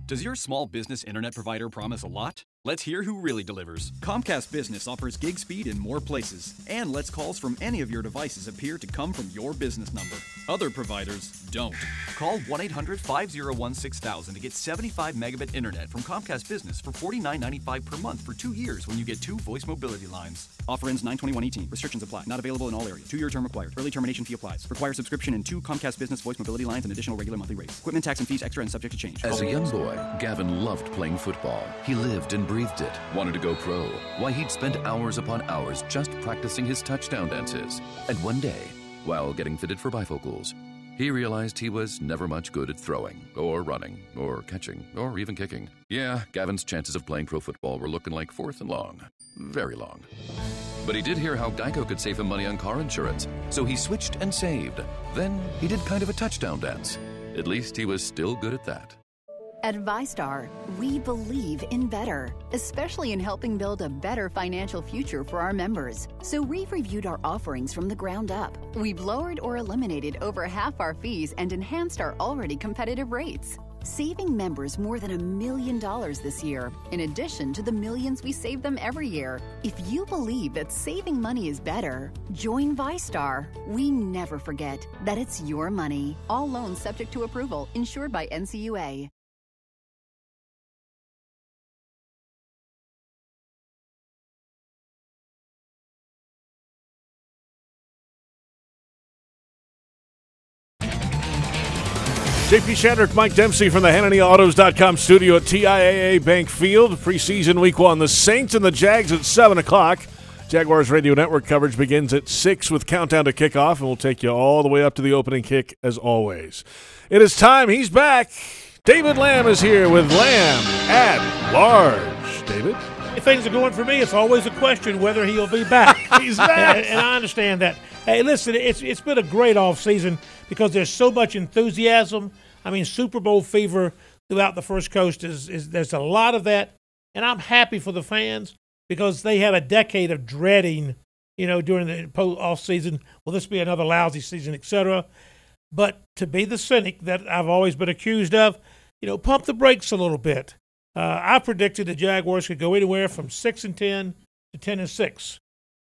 Does your small business internet provider promise a lot Let's hear who really delivers. Comcast Business offers gig speed in more places and lets calls from any of your devices appear to come from your business number. Other providers don't. Call 1-800-501-6000 to get 75 megabit internet from Comcast Business for $49.95 per month for 2 years when you get 2 voice mobility lines. Offer ends 9/21/18. Restrictions apply. Not available in all areas. 2-year term required. Early termination fee applies. Require subscription and 2 Comcast Business voice mobility lines and additional regular monthly rates. Equipment, tax, and fees extra and subject to change. As a young boy, Gavin loved playing football. He lived and breathed it. Wanted to go pro. Why, he'd spend hours upon hours just practicing his touchdown dances. And one day, while getting fitted for bifocals, he realized he was never much good at throwing, or running, or catching, or even kicking. Yeah, Gavin's chances of playing pro football were looking like 4th and long. Very long. But he did hear how Geico could save him money on car insurance, so he switched and saved. Then he did kind of a touchdown dance. At least he was still good at that. At ViStar, we believe in better, especially in helping build a better financial future for our members. So we've reviewed our offerings from the ground up. We've lowered or eliminated over half our fees and enhanced our already competitive rates, saving members more than $1 million this year, in addition to the millions we save them every year. If you believe that saving money is better, join ViStar. We never forget that it's your money. All loans subject to approval, insured by NCUA. JP Shadrick, Mike Dempsey from the Hannity-Autos.com studio at TIAA Bank Field. Preseason week 1. The Saints and the Jags at 7 o'clock. Jaguars Radio Network coverage begins at 6 with countdown to kickoff, and we'll take you all the way up to the opening kick as always. It is time. He's back. David Lamb is here with Lamb at Large. David? If things are going for me, it's always a question whether he'll be back. He's back. And I understand that. Hey, listen, it's been a great offseason because there's so much enthusiasm. I mean, Super Bowl fever throughout the First Coast is there's a lot of that. And I'm happy for the fans because they had a decade of dreading, during the offseason. Will this be another lousy season, et cetera? But to be the cynic that I've always been accused of, pump the brakes a little bit. I predicted the Jaguars could go anywhere from 6-10 to 10-6.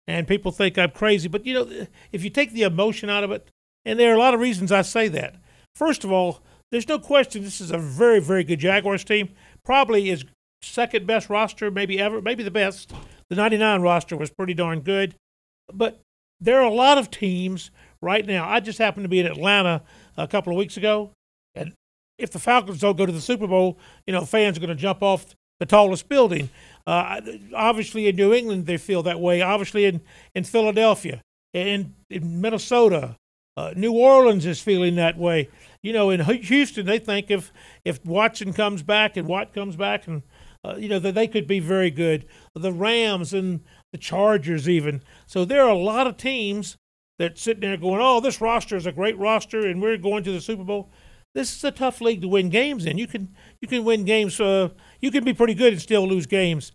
And people think I'm crazy. But, if you take the emotion out of it, and there are a lot of reasons I say that. First of all, there's no question this is a very, very good Jaguars team. Probably his second best roster, maybe ever, maybe the best. The 99 roster was pretty darn good. But there are a lot of teams right now. I just happened to be in Atlanta a couple of weeks ago. And if the Falcons don't go to the Super Bowl, fans are going to jump off the tallest building. Obviously in New England they feel that way. Obviously in Philadelphia, in Minnesota, New Orleans is feeling that way. In Houston they think if Watson comes back and Watt comes back and that they could be very good. The Rams and the Chargers even. So there are a lot of teams that sitting there going, "Oh, this roster is a great roster and we're going to the Super Bowl." This is a tough league to win games in. You can win games. You can be pretty good and still lose games.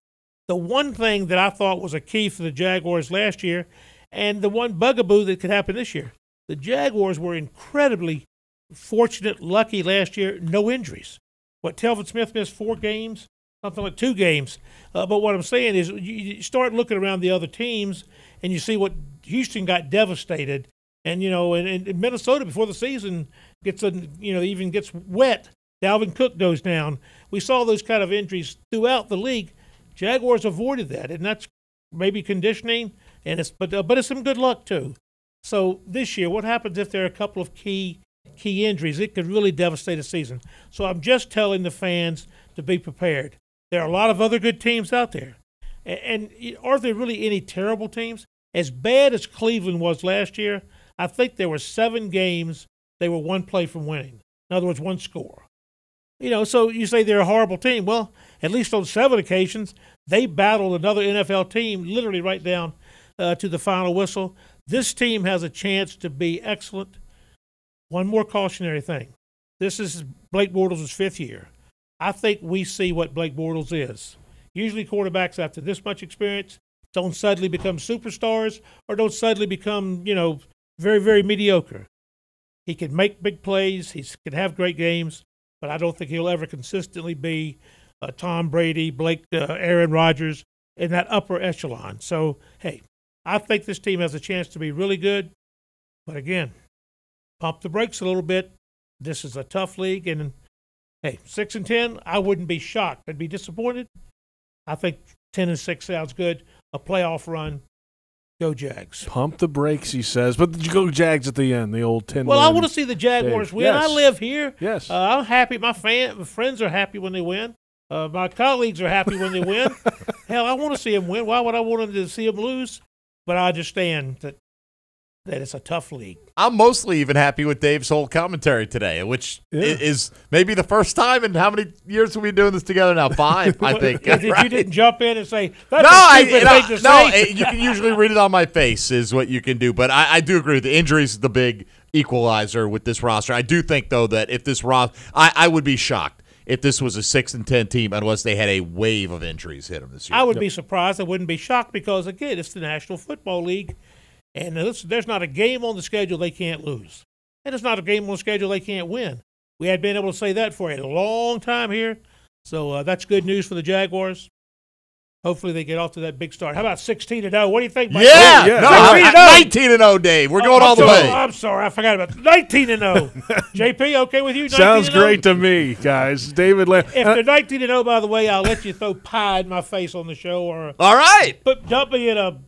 The one thing that I thought was a key for the Jaguars last year, and the one bugaboo that could happen this year, the Jaguars were incredibly fortunate, lucky last year. No injuries. Telvin Smith missed 4 games, something like 2 games. But what I'm saying is, you start looking around the other teams, and you see what Houston got devastated. And, and Minnesota before the season even gets wet. Dalvin Cook goes down. We saw those kind of injuries throughout the league. Jaguars avoided that, and that's maybe conditioning, but it's some good luck too. So this year, what happens if there are a couple of key injuries? It could really devastate a season. So I'm just telling the fans to be prepared. There are a lot of other good teams out there, and are there really any terrible teams? As bad as Cleveland was last year, I think there were 7 games they were 1 play from winning. In other words, 1 score. So you say they're a horrible team. Well, at least on 7 occasions, they battled another NFL team literally right down to the final whistle. This team has a chance to be excellent. One more cautionary thing. This is Blake Bortles' 5th year. I think we see what Blake Bortles is. Usually quarterbacks after this much experience don't suddenly become superstars or don't suddenly become, very, very mediocre. He can make big plays. He can have great games, but I don't think he'll ever consistently be Tom Brady, Aaron Rodgers in that upper echelon. So, hey, I think this team has a chance to be really good. But again, pump the brakes a little bit. This is a tough league. And, hey, 6-10, I wouldn't be shocked. I'd be disappointed. I think 10-6 sounds good. A playoff run. Go Jags. Pump the brakes, he says. But you go Jags at the end, the old 10 Well, I want to see the Jaguars win. Yes. I live here. Yes. I'm happy. My friends are happy when they win. My colleagues are happy when they win. Hell, I want to see them win. Why would I want them to see them lose? But I understand that it's a tough league. I'm mostly even happy with Dave's whole commentary today, which is maybe the first time in how many years have we been doing this together now? 5, I think. You didn't jump in and say, that's no, a stupid thing to say. You can usually read it on my face is what you can do. But I do agree with the injuries is the big equalizer with this roster. I do think, though, that if this roster – I would be shocked if this was a 6-10 team unless they had a wave of injuries hit them this year. I would be surprised. I wouldn't be shocked because, again, it's the National Football League. And there's not a game on the schedule they can't lose. And there's not a game on the schedule they can't win. We had been able to say that for a long time here. So that's good news for the Jaguars. Hopefully they get off to that big start. How about 16-0? What do you think, Mike? Yeah. No, 19-0 Dave. We're going all the way. I'm sorry. I forgot about 19-0. JP, okay with you? 19-0? Sounds great to me, guys. David Lamb. If they're 19-0, by the way, I'll let you throw pie in my face on the show. Or all right. Dump me in a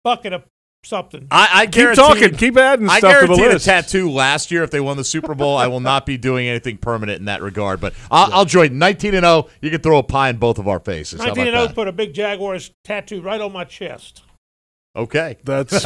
bucket of something. I keep talking. Keep adding stuff to the list. I guaranteed a tattoo last year if they won the Super Bowl. I will not be doing anything permanent in that regard. But I'll join 19-0. You can throw a pie in both of our faces. 19-0, put a big Jaguars tattoo right on my chest. Okay, that's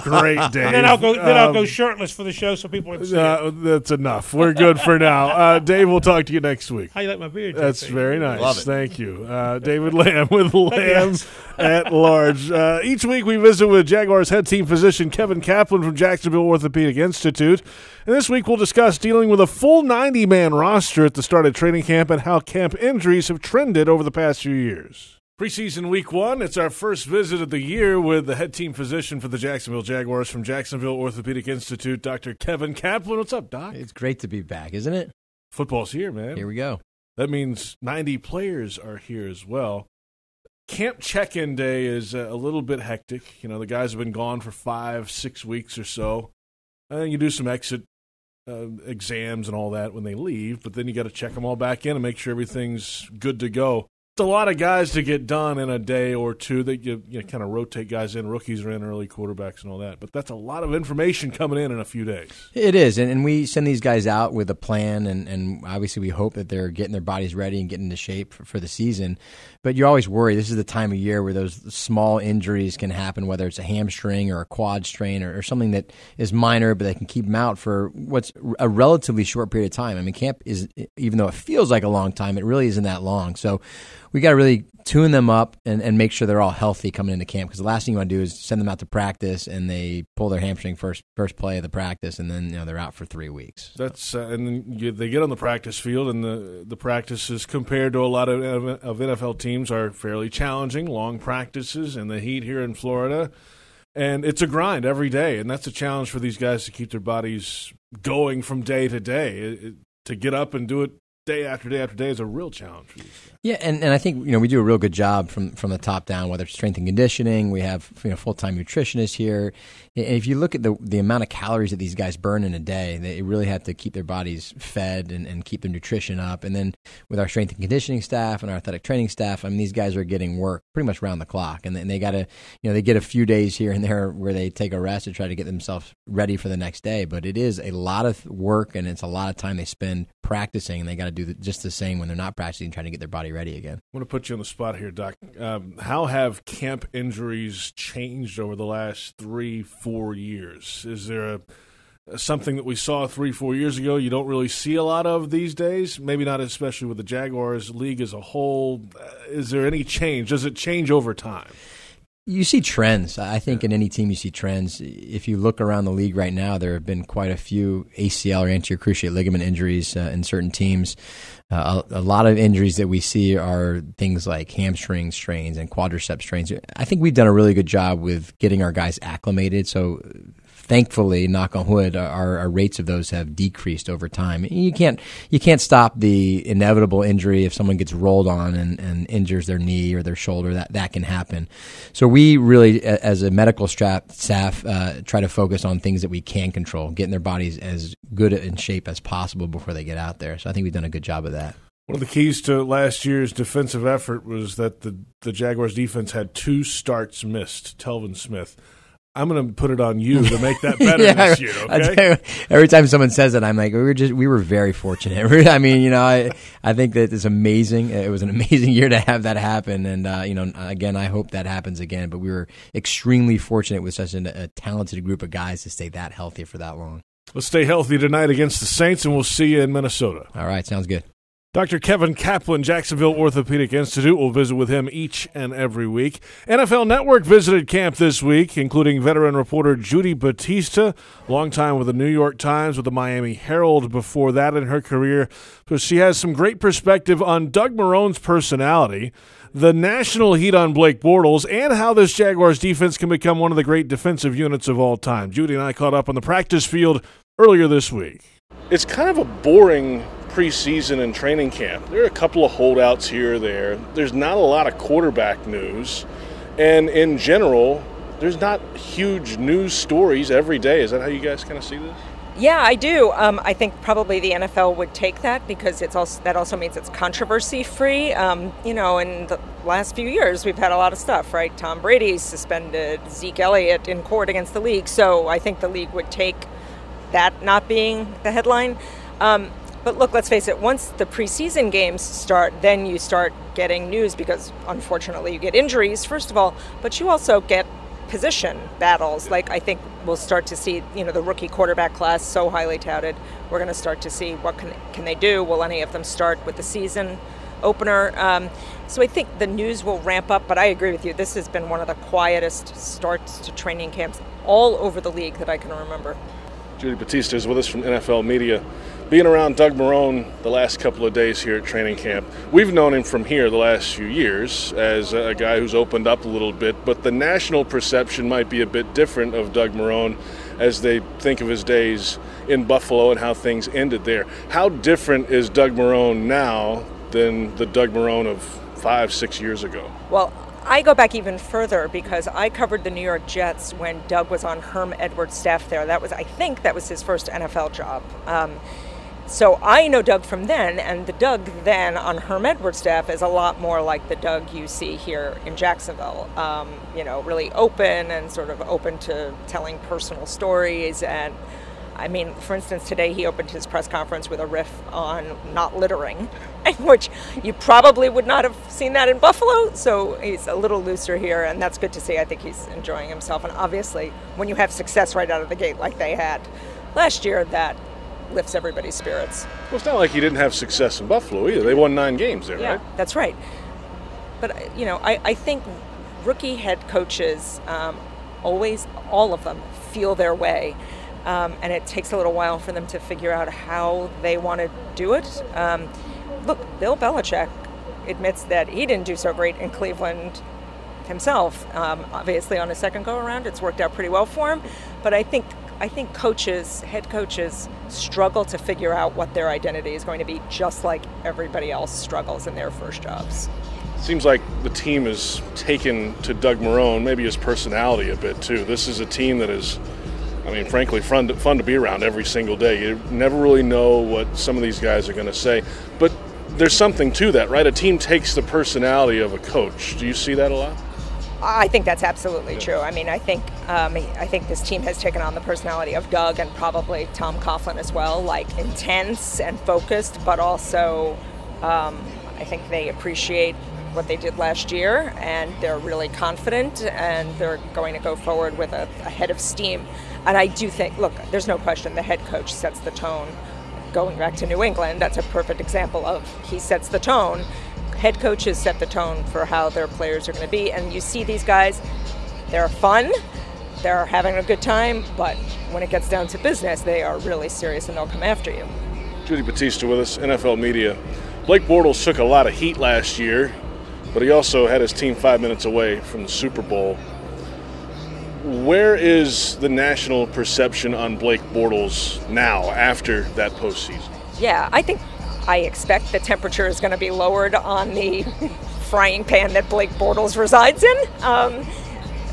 great, Dave. And then I'll go shirtless for the show so people can see it. That's enough. We're good for now. Dave, we'll talk to you next week. How you like my beard? That's JP? very nice. Love it. Thank you, David Lamb with Lambs at Large. Each week we visit with Jaguars head team physician Kevin Kaplan from Jacksonville Orthopedic Institute. And this week we'll discuss dealing with a full 90-man roster at the start of training camp and how camp injuries have trended over the past few years. Preseason week 1, it's our first visit of the year with the head team physician for the Jacksonville Jaguars from Jacksonville Orthopedic Institute, Dr. Kevin Kaplan. What's up, Doc? It's great to be back, isn't it? Football's here, man. Here we go. That means 90 players are here as well. Camp check-in day is a little bit hectic. You know, the guys have been gone for 5-6 weeks or so. You do some exit exams and all that when they leave, but then you got to check them all back in and make sure everything's good to go. It's a lot of guys to get done in a day or two. That you kind of rotate guys in. Rookies are in early, quarterbacks and all that. But that's a lot of information coming in a few days. It is, and we send these guys out with a plan, and obviously we hope that they're getting their bodies ready and getting into shape for the season. But you're always worried. This is the time of year where those small injuries can happen, whether it's a hamstring or a quad strain or something that is minor, but they can keep them out for what's a relatively short period of time. I mean, camp is, even though it feels like a long time, it really isn't that long. So we got to really tune them up and make sure they're all healthy coming into camp, because the last thing you want to do is send them out to practice and they pull their hamstring first play of the practice, and then they're out for 3 weeks. That's and then they get on the practice field, and the practices compared to a lot of NFL teams are fairly challenging, long practices in the heat here in Florida, and it's a grind every day, and that's a challenge for these guys to keep their bodies going from day to day. To get up and do it day after day after day is a real challenge for these guys. Yeah, and I think we do a real good job from the top down, whether it's strength and conditioning. We have full-time nutritionists here. And if you look at the amount of calories that these guys burn in a day, they really have to keep their bodies fed and keep their nutrition up. And then with our strength and conditioning staff and our athletic training staff, I mean, these guys are getting work pretty much around the clock. And then they got to, they get a few days here and there where they take a rest to try to get themselves ready for the next day. But it is a lot of work, and it's a lot of time they spend practicing, and they got to do just the same when they're not practicing, trying to get their body ready again. I want to put you on the spot here, Doc. How have camp injuries changed over the last 3-4 years? Is there something that we saw 3-4 years ago you don't really see a lot of these days? Maybe not, especially with the Jaguars league as a whole. Is there any change? Does it change over time? You see trends. I think in any team you see trends. If you look around the league right now, there have been quite a few ACL or anterior cruciate ligament injuries in certain teams. A lot of injuries that we see are things like hamstring strains and quadricep strains. I think we've done a really good job with getting our guys acclimated. So thankfully, knock on wood, our rates of those have decreased over time. You can't stop the inevitable injury if someone gets rolled on and injures their knee or their shoulder. That can happen. So we really, as a medical staff, try to focus on things that we can control, getting their bodies as good in shape as possible before they get out there. So I think we've done a good job of that. One of the keys to last year's defensive effort was that the Jaguars defense had 2 starts missed. Telvin Smith. I'm going to put it on you to make that better this year, okay? Every time someone says that, I'm like, we were very fortunate. I mean, I think that it's amazing. It was an amazing year to have that happen. And, again, I hope that happens again. But we were extremely fortunate with such a talented group of guys to stay that healthy for that long. Let's stay healthy tonight against the Saints, and we'll see you in Minnesota. All right, sounds good. Dr. Kevin Kaplan, Jacksonville Orthopedic Institute. We'll visit with him each and every week. NFL Network visited camp this week, including veteran reporter Judy Battista, longtime with the New York Times, with the Miami Herald before that in her career. So she has some great perspective on Doug Marrone's personality, the national heat on Blake Bortles, and how this Jaguars defense can become one of the great defensive units of all time. Judy and I caught up on the practice field earlier this week. It's kind of a boring preseason and training camp. There are a couple of holdouts here or there. There's not a lot of quarterback news. And in general, there's not huge news stories every day. Is that how you guys kind of see this? Yeah, I do. I think probably the NFL would take that because that also means it's controversy-free. In the last few years, we've had a lot of stuff, right? Tom Brady suspended, Zeke Elliott in court against the league. So I think the league would take that not being the headline. But look, let's face it, once the preseason games start, then you start getting news because, unfortunately, you get injuries, first of all, but you also get position battles. Like, I think we'll start to see, the rookie quarterback class, so highly touted. We're going to start to see what can they do. Will any of them start with the season opener? So I think the news will ramp up, but I agree with you. This has been one of the quietest starts to training camps all over the league that I can remember. Judy Battista is with us from NFL Media. Being around Doug Marrone the last couple of days here at training camp, we've known him from here the last few years as a guy who's opened up a little bit, but the national perception might be a bit different of Doug Marrone as they think of his days in Buffalo and how things ended there. How different is Doug Marrone now than the Doug Marrone of 5-6 years ago? Well, I go back even further because I covered the New York Jets when Doug was on Herm Edwards' staff there. I think that was his first NFL job. So I know Doug from then, and the Doug then on Herm Edwards' staff is a lot more like the Doug you see here in Jacksonville. Really open and sort of open to telling personal stories. And I mean, for instance, today he opened his press conference with a riff on not littering, which you probably would not have seen that in Buffalo. So he's a little looser here, and that's good to see. I think he's enjoying himself. And obviously, when you have success right out of the gate like they had last year, that lifts everybody's spirits. Well, it's not like he didn't have success in Buffalo either. They won 9 games there, right? Yeah, that's right. But, I think rookie head coaches always, all of them, feel their way. And it takes a little while for them to figure out how they want to do it. Look, Bill Belichick admits that he didn't do so great in Cleveland himself. Obviously, on his second go-around, it's worked out pretty well for him. But I think head coaches struggle to figure out what their identity is going to be, just like everybody else struggles in their first jobs. Seems like the team is taken to Doug Marrone, maybe his personality a bit too. This is a team that is, frankly, fun to be around every single day. You never really know what some of these guys are going to say. But there's something to that, right? A team takes the personality of a coach. Do you see that a lot? I think that's absolutely true. I think this team has taken on the personality of Doug and probably Tom Coughlin as well, like intense and focused, but also I think they appreciate what they did last year, and they're really confident, and they're going to go forward with a head of steam. And I do think, look, there's no question the head coach sets the tone. Going back to New England, that's a perfect example of he sets the tone. Head coaches set the tone for how their players are going to be, and you see these guys, they're fun, they're having a good time, but when it gets down to business, they are really serious and they'll come after you. Judy Battista with us, NFL Media. Blake Bortles took a lot of heat last year, but he also had his team 5 minutes away from the Super Bowl. where is the national perception on Blake Bortles now after that postseason? Yeah, I expect the temperature is going to be lowered on the frying pan that Blake Bortles resides in.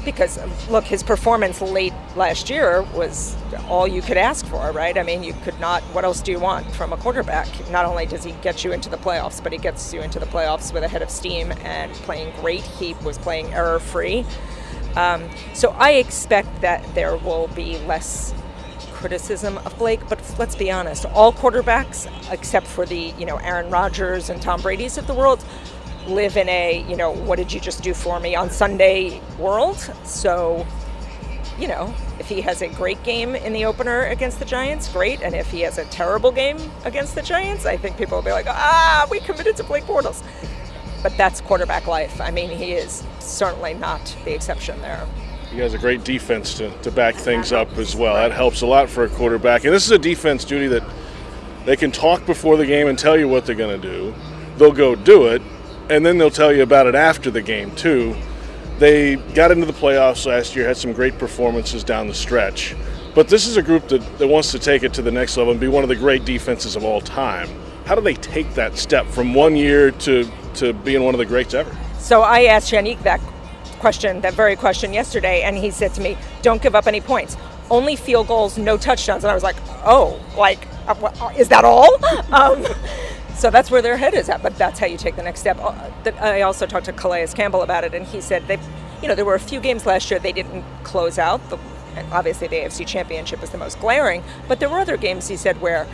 Because, look, his performance late last year was all you could ask for, right? I mean, you could not, what else do you want from a quarterback? Not only does he get you into the playoffs, but he gets you into the playoffs with a head of steam and playing great. He was playing error-free. So I expect that there will be less criticism of Blake, but let's be honest, all quarterbacks, except for the, Aaron Rodgers and Tom Brady's of the world, live in a, what did you just do for me on Sunday world. So, if he has a great game in the opener against the Giants, great. And if he has a terrible game against the Giants, I think people will be like, we committed to Blake Bortles. But that's quarterback life. I mean, he is certainly not the exception there. He has a great defense to back things up as well. That helps a lot for a quarterback. And this is a defense, Judy, that they can talk before the game and tell you what they're going to do. They'll go do it. And then they'll tell you about it after the game, too. They got into the playoffs last year, had some great performances down the stretch. But this is a group that wants to take it to the next level and be one of the great defenses of all time. How do they take that step from 1 year to being one of the greats ever? So I asked Yannick that very question yesterday, and he said to me, don't give up any points. Only field goals, no touchdowns. And I was like, is that all? So that's where their head is at, but that's how you take the next step. I also talked to Calais Campbell about it, and he said there were a few games last year they didn't close out. Obviously, the AFC Championship is the most glaring, but there were other games, he said, where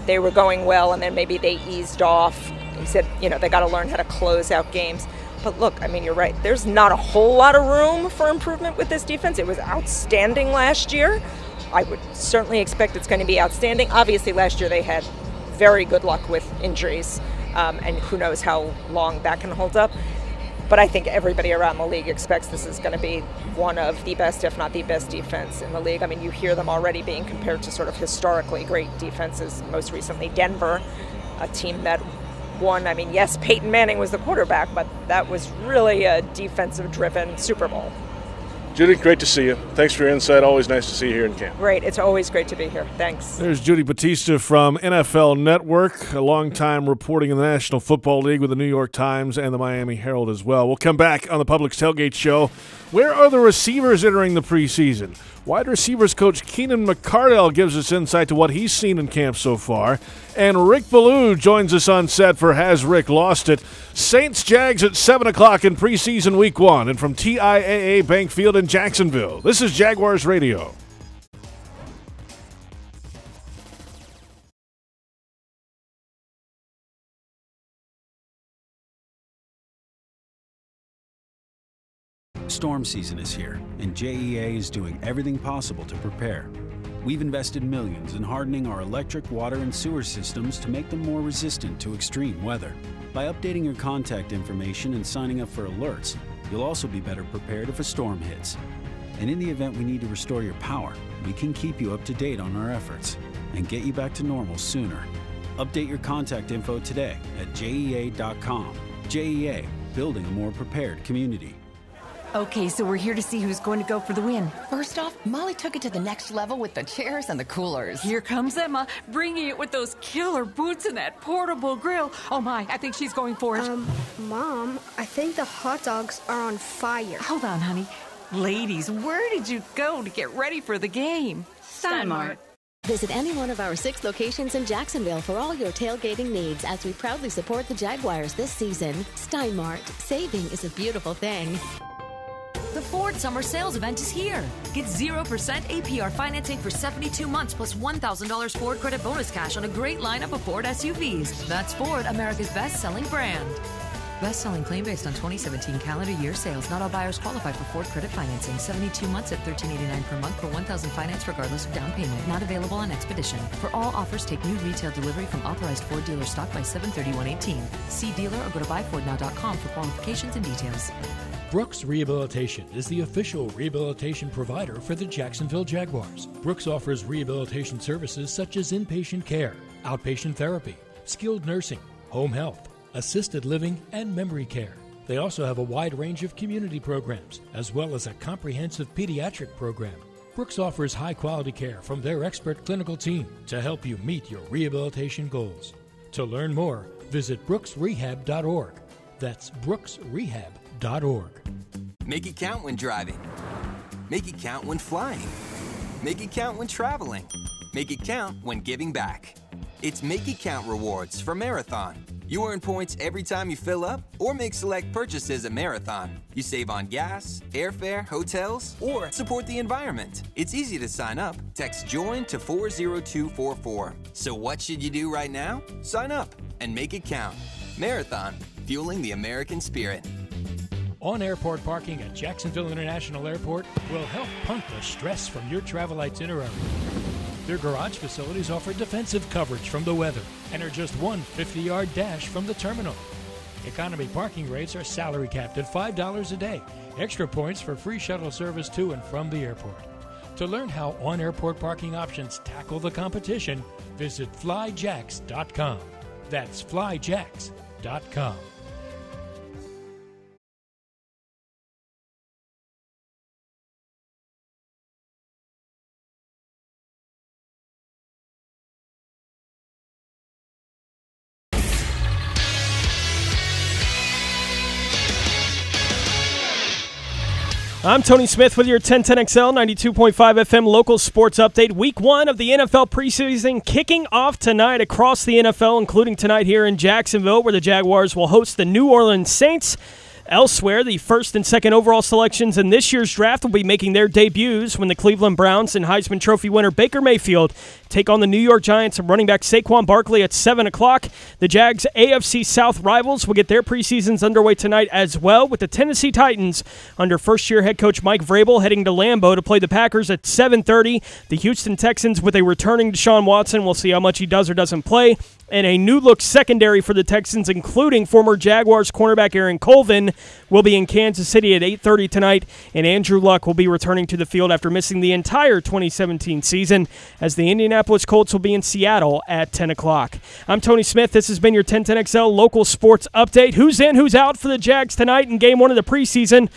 they were going well, and then maybe they eased off. He said, they got to learn how to close out games. But look, I mean, you're right. There's not a whole lot of room for improvement with this defense. It was outstanding last year. I would certainly expect it's going to be outstanding. Obviously, last year they had very good luck with injuries, and who knows how long that can hold up. But I think everybody around the league expects this is going to be one of the best, if not the best defense in the league. I mean, you hear them already being compared to sort of historically great defenses, most recently Denver, a team that won. I mean, yes, Peyton Manning was the quarterback, but that was really a defensive-driven Super Bowl. Judy, great to see you. Thanks for your insight. Always nice to see you here in camp. Great. It's always great to be here. Thanks. There's Judy Battista from NFL Network, a long time reporting in the National Football League with the New York Times and the Miami Herald as well. We'll come back on the Publix Tailgate Show. Where are the receivers entering the preseason? Wide receivers coach Keenan McCardell gives us insight to what he's seen in camp so far. And Rick Ballou joins us on set for Has Rick Lost It? Saints-Jags at 7 o'clock in preseason week 1 and from TIAA Bank Field in Jacksonville. This is Jaguars Radio. Storm season is here, and JEA is doing everything possible to prepare. We've invested millions in hardening our electric, water, and sewer systems to make them more resistant to extreme weather. By updating your contact information and signing up for alerts, you'll also be better prepared if a storm hits. And in the event we need to restore your power, we can keep you up to date on our efforts and get you back to normal sooner. Update your contact info today at JEA.com. JEA, building a more prepared community. Okay, so we're here to see who's going to go for the win. First off, Molly took it to the next level with the chairs and the coolers. Here comes Emma, bringing it with those killer boots and that portable grill. Oh my, I think she's going for it. Mom, I think the hot dogs are on fire. Hold on, honey. Ladies, where did you go to get ready for the game? Steinmart. Visit any one of our 6 locations in Jacksonville for all your tailgating needs as we proudly support the Jaguars this season. Steinmart. Saving is a beautiful thing. The Ford Summer Sales Event is here. Get 0% APR financing for 72 months plus $1,000 Ford Credit Bonus Cash on a great lineup of Ford SUVs. That's Ford, America's best-selling brand. Best-selling claim based on 2017 calendar year sales. Not all buyers qualify for Ford Credit financing. 72 months at $1,389 per month for $1,000 finance regardless of down payment. Not available on Expedition. For all offers, take new retail delivery from authorized Ford dealer stock by 7/31/18. See dealer or go to buyfordnow.com for qualifications and details. Brooks Rehabilitation is the official rehabilitation provider for the Jacksonville Jaguars. Brooks offers rehabilitation services such as inpatient care, outpatient therapy, skilled nursing, home health, assisted living, and memory care. They also have a wide range of community programs, as well as a comprehensive pediatric program. Brooks offers high-quality care from their expert clinical team to help you meet your rehabilitation goals. To learn more, visit brooksrehab.org. That's brooksrehab.org. Make it count when driving. Make it count when flying. Make it count when traveling. Make it count when giving back. It's Make It Count Rewards for Marathon. You earn points every time you fill up or make select purchases at Marathon. You save on gas, airfare, hotels, or support the environment. It's easy to sign up. Text JOIN to 40244. So what should you do right now? Sign up and make it count. Marathon, fueling the American spirit. On-airport parking at Jacksonville International Airport will help punt the stress from your travel itinerary. Their garage facilities offer defensive coverage from the weather and are just one 50-yard dash from the terminal. Economy parking rates are salary capped at $5 a day. Extra points for free shuttle service to and from the airport. To learn how on-airport parking options tackle the competition, visit flyjax.com. That's flyjax.com. I'm Tony Smith with your 1010XL 92.5 FM local sports update. Week 1 of the NFL preseason kicking off tonight across the NFL, including tonight here in Jacksonville, where the Jaguars will host the New Orleans Saints. Elsewhere, the first and second overall selections in this year's draft will be making their debuts when the Cleveland Browns and Heisman Trophy winner Baker Mayfield take on the New York Giants and running back Saquon Barkley at 7 o'clock. The Jags' AFC South rivals will get their preseasons underway tonight as well, with the Tennessee Titans under first-year head coach Mike Vrabel heading to Lambeau to play the Packers at 7:30. The Houston Texans with a returning Deshaun Watson. We'll see how much he does or doesn't play. And a new-look secondary for the Texans, including former Jaguars cornerback Aaron Colvin, will be in Kansas City at 8:30 tonight, and Andrew Luck will be returning to the field after missing the entire 2017 season, as the Indianapolis Colts will be in Seattle at 10 o'clock. I'm Tony Smith. This has been your 1010XL local sports update. Who's in, who's out for the Jags tonight in Game 1 of the preseason?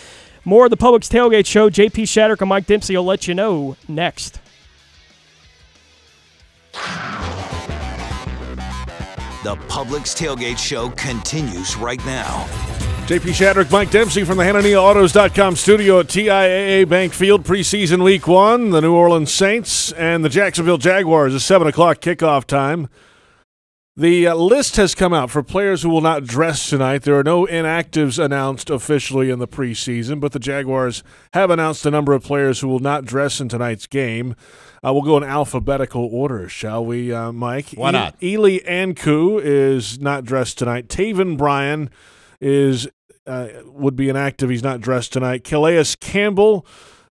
More of the Publix Tailgate Show. JP Shadrick and Mike Dempsey will let you know next. The Publix Tailgate Show continues right now. JP Shadrick, Mike Dempsey from the HannahNeilAutos.com studio at TIAA Bank Field. Preseason Week 1, the New Orleans Saints and the Jacksonville Jaguars, a 7 o'clock kickoff time. The list has come out for players who will not dress tonight. There are no inactives announced officially in the preseason, but the Jaguars have announced a number of players who will not dress in tonight's game. We'll go in alphabetical order, shall we, Mike? Why not? Eli Ankou is not dressed tonight. Taven Bryan would be inactive. He's not dressed tonight. Calais Campbell,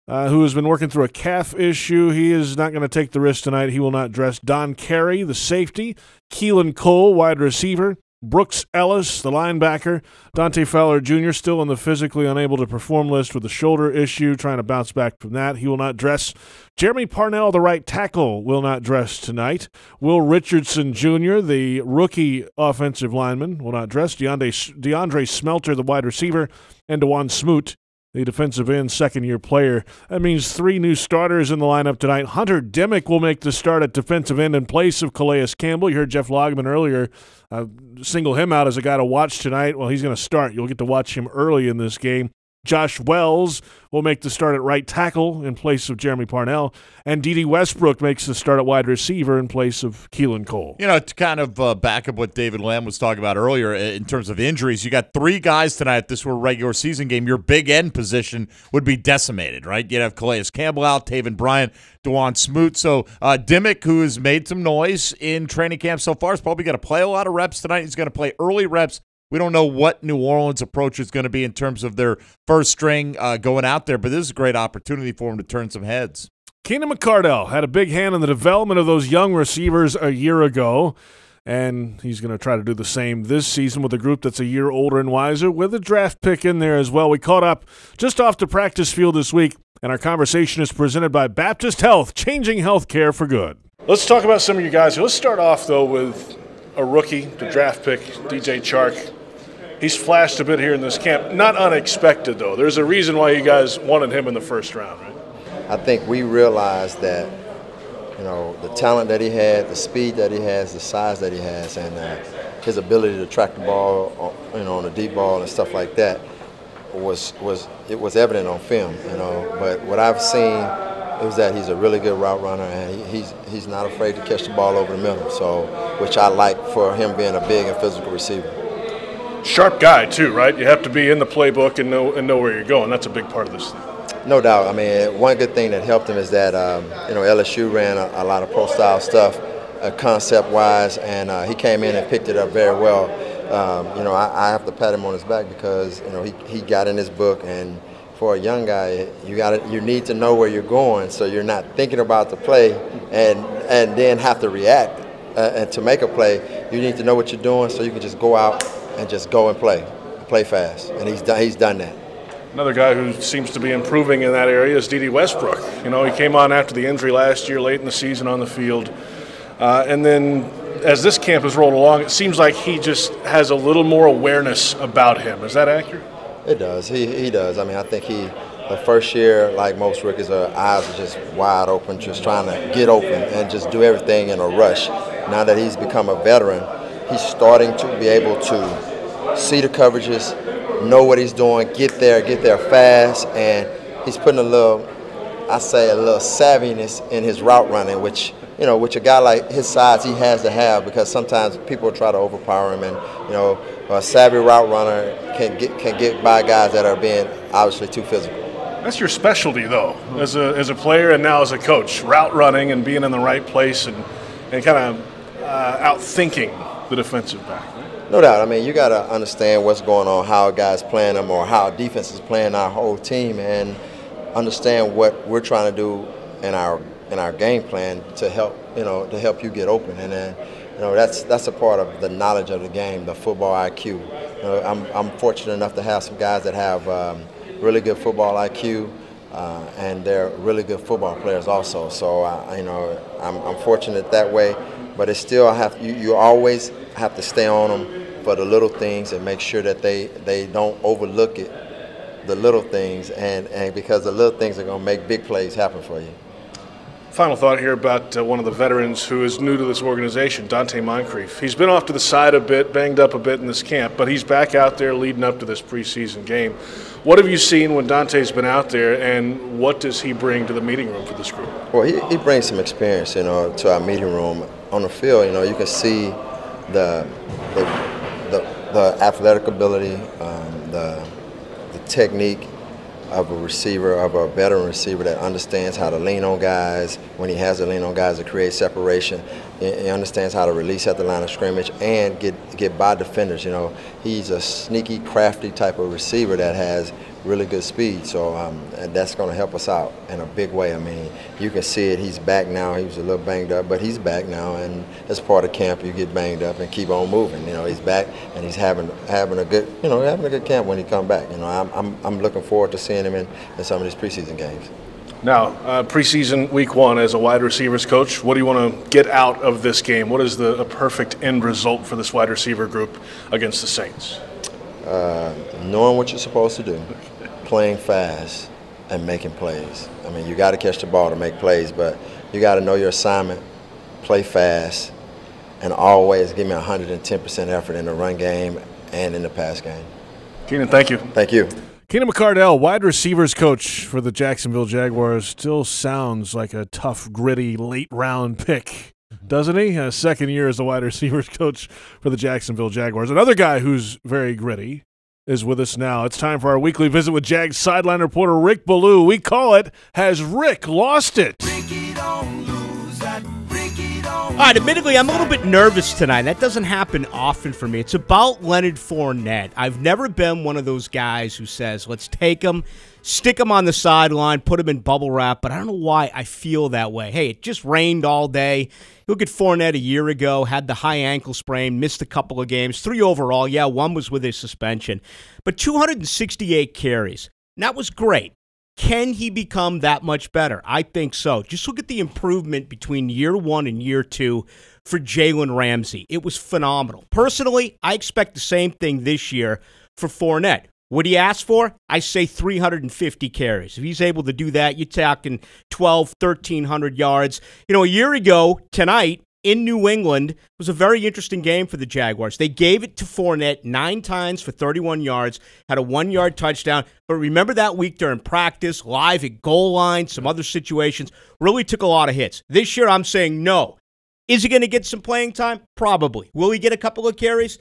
who has been working through a calf issue, he is not going to take the risk tonight. He will not dress. Don Carey, the safety. Keelan Cole, wide receiver. Brooks Ellis, the linebacker. Dante Fowler Jr. still on the physically unable to perform list with a shoulder issue, trying to bounce back from that. He will not dress. Jeremy Parnell, the right tackle, will not dress tonight. Will Richardson Jr., the rookie offensive lineman, will not dress. DeAndre Smelter, the wide receiver, and DeJuan Smoot, the defensive end, second-year player. That means 3 new starters in the lineup tonight. Hunter Demick will make the start at defensive end in place of Calais Campbell. You heard Jeff Logman earlier single him out as a guy to watch tonight. Well, he's going to start. You'll get to watch him early in this game. Josh Wells will make the start at right tackle in place of Jeremy Parnell, and D.D. Westbrook makes the start at wide receiver in place of Keelan Cole. You know, to kind of back up what David Lamb was talking about earlier in terms of injuries, you got 3 guys tonight. If this were a regular season game, your big end position would be decimated, right? You'd have Calais Campbell out, Taven Bryan, DeJuan Smoot. So Dimick, who has made some noise in training camp so far, is probably going to play a lot of reps tonight. He's going to play early reps. We don't know what New Orleans' approach is going to be in terms of their first string going out there, but this is a great opportunity for him to turn some heads. Keenan McCardell had a big hand in the development of those young receivers a year ago, and he's going to try to do the same this season with a group that's a year older and wiser, with a draft pick in there as well. We caught up just off the practice field this week, and our conversation is presented by Baptist Health, changing healthcare for good. Let's talk about some of you guys. Let's start off, though, with a rookie, the draft pick, DJ Chark. He's flashed a bit here in this camp. Not unexpected, though. There's a reason why you guys wanted him in the first round, right? I think we realized that, the talent that he had, the speed that he has, the size that he has, and his ability to track the ball, on the deep ball and stuff like that was evident on film, But what I've seen is that he's a really good route runner, and he's not afraid to catch the ball over the middle. So, which I like for him being a big and physical receiver. Sharp guy too, right? You have to be in the playbook and know where you're going. That's a big part of this thing. No doubt. I mean, one good thing that helped him is that LSU ran a lot of pro-style stuff, concept-wise, and he came in and picked it up very well. I have to pat him on his back because he got in his book, and for a young guy, you need to know where you're going, so you're not thinking about the play and then have to react and to make a play. You need to know what you're doing, so you can just go out and just go and play fast, and he's done that. Another guy who seems to be improving in that area is D.D. Westbrook. He came on after the injury last year, late in the season on the field. And then as this camp has rolled along, it seems like he just has a little more awareness about him. Is that accurate? It does. He does. I mean, I think the first year, like most rookies, our eyes are just wide open, just trying to get open and just do everything in a rush. Now that he's become a veteran, he's starting to be able to see the coverages, know what he's doing, get there fast, and he's putting a little savviness in his route running, which a guy like his size he has to have, because sometimes people try to overpower him, and a savvy route runner can get by guys that are being obviously too physical. That's your specialty, though, as a player and now as a coach, route running and being in the right place and kind of outthinking the defensive back. No doubt. I mean, you got to understand what's going on, how a guy's playing them, or how defense is playing our whole team, and understand what we're trying to do in our game plan to help you get open. And then that's a part of the knowledge of the game, the football IQ. I'm fortunate enough to have some guys that have really good football IQ, and they're really good football players also. So I'm fortunate that way. But it's still you always have to stay on them for the little things and make sure that they don't overlook the little things, and because the little things are going to make big plays happen for you. Final thought here about one of the veterans who is new to this organization, Dante Moncrief. He's been off to the side a bit, banged up a bit in this camp, but he's back out there leading up to this preseason game. What have you seen when Dante's been out there, and what does he bring to the meeting room for this group? Well, he brings some experience, to our meeting room. On the field, you can see the athletic ability, the technique of a receiver, of a veteran receiver that understands how to lean on guys when he has to lean on guys to create separation. He understands how to release at the line of scrimmage and get by defenders. He's a sneaky, crafty type of receiver that has really good speed. So and that's going to help us out in a big way. I mean, you can see it. He's back now. He was a little banged up, but he's back now. And as part of camp, you get banged up and keep on moving. He's back and he's having a good camp when he comes back. I'm looking forward to seeing him in some of these preseason games. Now, preseason week 1 as a wide receivers coach, what do you want to get out of this game? What is a perfect end result for this wide receiver group against the Saints? Knowing what you're supposed to do, playing fast, and making plays. I mean, you got to catch the ball to make plays, but you got to know your assignment, play fast, and always give me 110% effort in the run game and in the pass game. Keenan, thank you. Thank you. Keenan McCardell, wide receivers coach for the Jacksonville Jaguars, still sounds like a tough, gritty, late-round pick, doesn't he? A second year as a wide receivers coach for the Jacksonville Jaguars. Another guy who's very gritty is with us now. It's time for our weekly visit with Jags sideline reporter Rick Ballou. We call it, Has Rick Lost It? All right, admittedly, I'm a little bit nervous tonight. That doesn't happen often for me. It's about Leonard Fournette. I've never been one of those guys who says, let's take him, stick him on the sideline, put him in bubble wrap, but I don't know why I feel that way. Hey, it just rained all day. Look at Fournette a year ago, had the high ankle sprain, missed a couple of games, 3 overall. Yeah, 1 was with a suspension, but 268 carries. And that was great. Can he become that much better? I think so. Just look at the improvement between year 1 and year 2 for Jalen Ramsey. It was phenomenal. Personally, I expect the same thing this year for Fournette. What he asked for? I say 350 carries. If he's able to do that, you're talking 1,300 yards. A year ago tonight, in New England, was a very interesting game for the Jaguars. They gave it to Fournette 9 times for 31 yards, had a 1-yard touchdown. But remember that week during practice, live at goal line, some other situations, really took a lot of hits. This year, I'm saying no. Is he going to get some playing time? Probably. Will he get a couple of carries?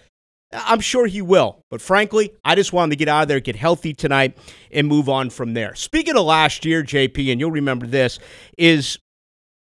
I'm sure he will. But frankly, I just want him to get out of there, get healthy tonight, and move on from there. Speaking of last year, JP, and you'll remember this, is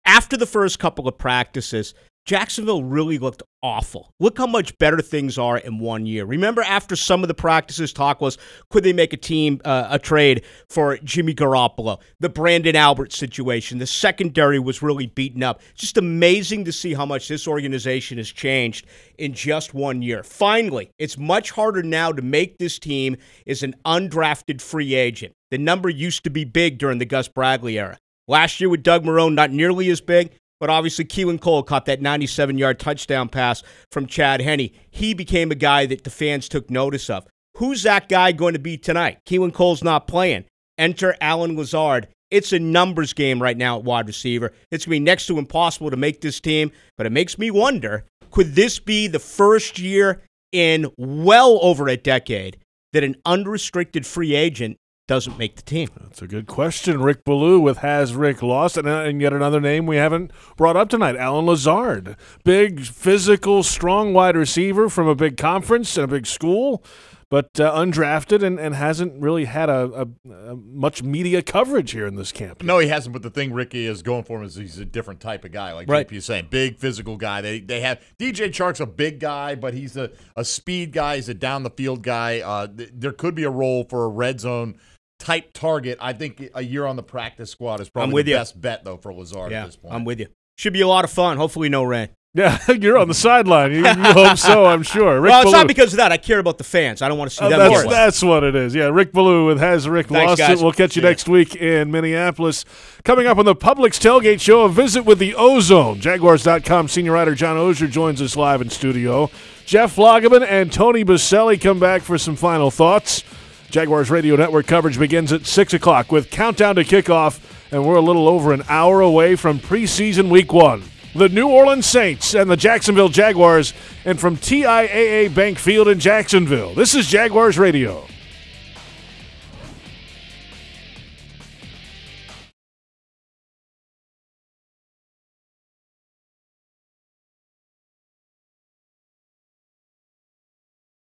after the first couple of practices, Jacksonville really looked awful. Look how much better things are in 1 year. Remember after some of the practices, talk was, could they make a trade for Jimmy Garoppolo? The Brandon Albert situation. The secondary was really beaten up. Just amazing to see how much this organization has changed in just 1 year. Finally, it's much harder now to make this team as an undrafted free agent. The number used to be big during the Gus Bradley era. Last year with Doug Marrone, not nearly as big. But obviously, Keelan Cole caught that 97-yard touchdown pass from Chad Henne. He became a guy that the fans took notice of. Who's that guy going to be tonight? Keelan Cole's not playing. Enter Allen Lazard. It's a numbers game right now at wide receiver. It's going to be next to impossible to make this team. But it makes me wonder, could this be the first year in well over a decade that an unrestricted free agent doesn't make the team? That's a good question. Rick Ballou with Has Rick Lost? And yet another name we haven't brought up tonight, Allen Lazard. Big, physical, strong wide receiver from a big conference and a big school, but undrafted and hasn't really had a much media coverage here in this camp. No, he hasn't, but the thing Ricky is going for him is he's a different type of guy, like JP is saying. Big, physical guy. They have DJ Chark's a big guy, but he's a speed guy. He's a down-the-field guy. There could be a role for a red zone type target. I think a year on the practice squad is probably the best bet, though, for Lazard at this point. I'm with you. Should be a lot of fun. Hopefully no rain. Yeah, you're on the sideline. You hope so, I'm sure. Rick Well, it's Ballou. not because of that. I care about the fans. I don't want to see them. That's what it is. Yeah, Rick Ballou with Has Rick Lost It. We'll catch you next week in Minneapolis. Coming up on the Publix Tailgate Show, a visit with the Ozone. Jaguars.com senior writer John Oehser joins us live in studio. Jeff Lageman and Tony Baselli come back for some final thoughts. Jaguars Radio Network coverage begins at 6 o'clock with countdown to kickoff, and we're a little over an hour away from preseason week 1. The New Orleans Saints and the Jacksonville Jaguars, and from TIAA Bank Field in Jacksonville. This is Jaguars Radio.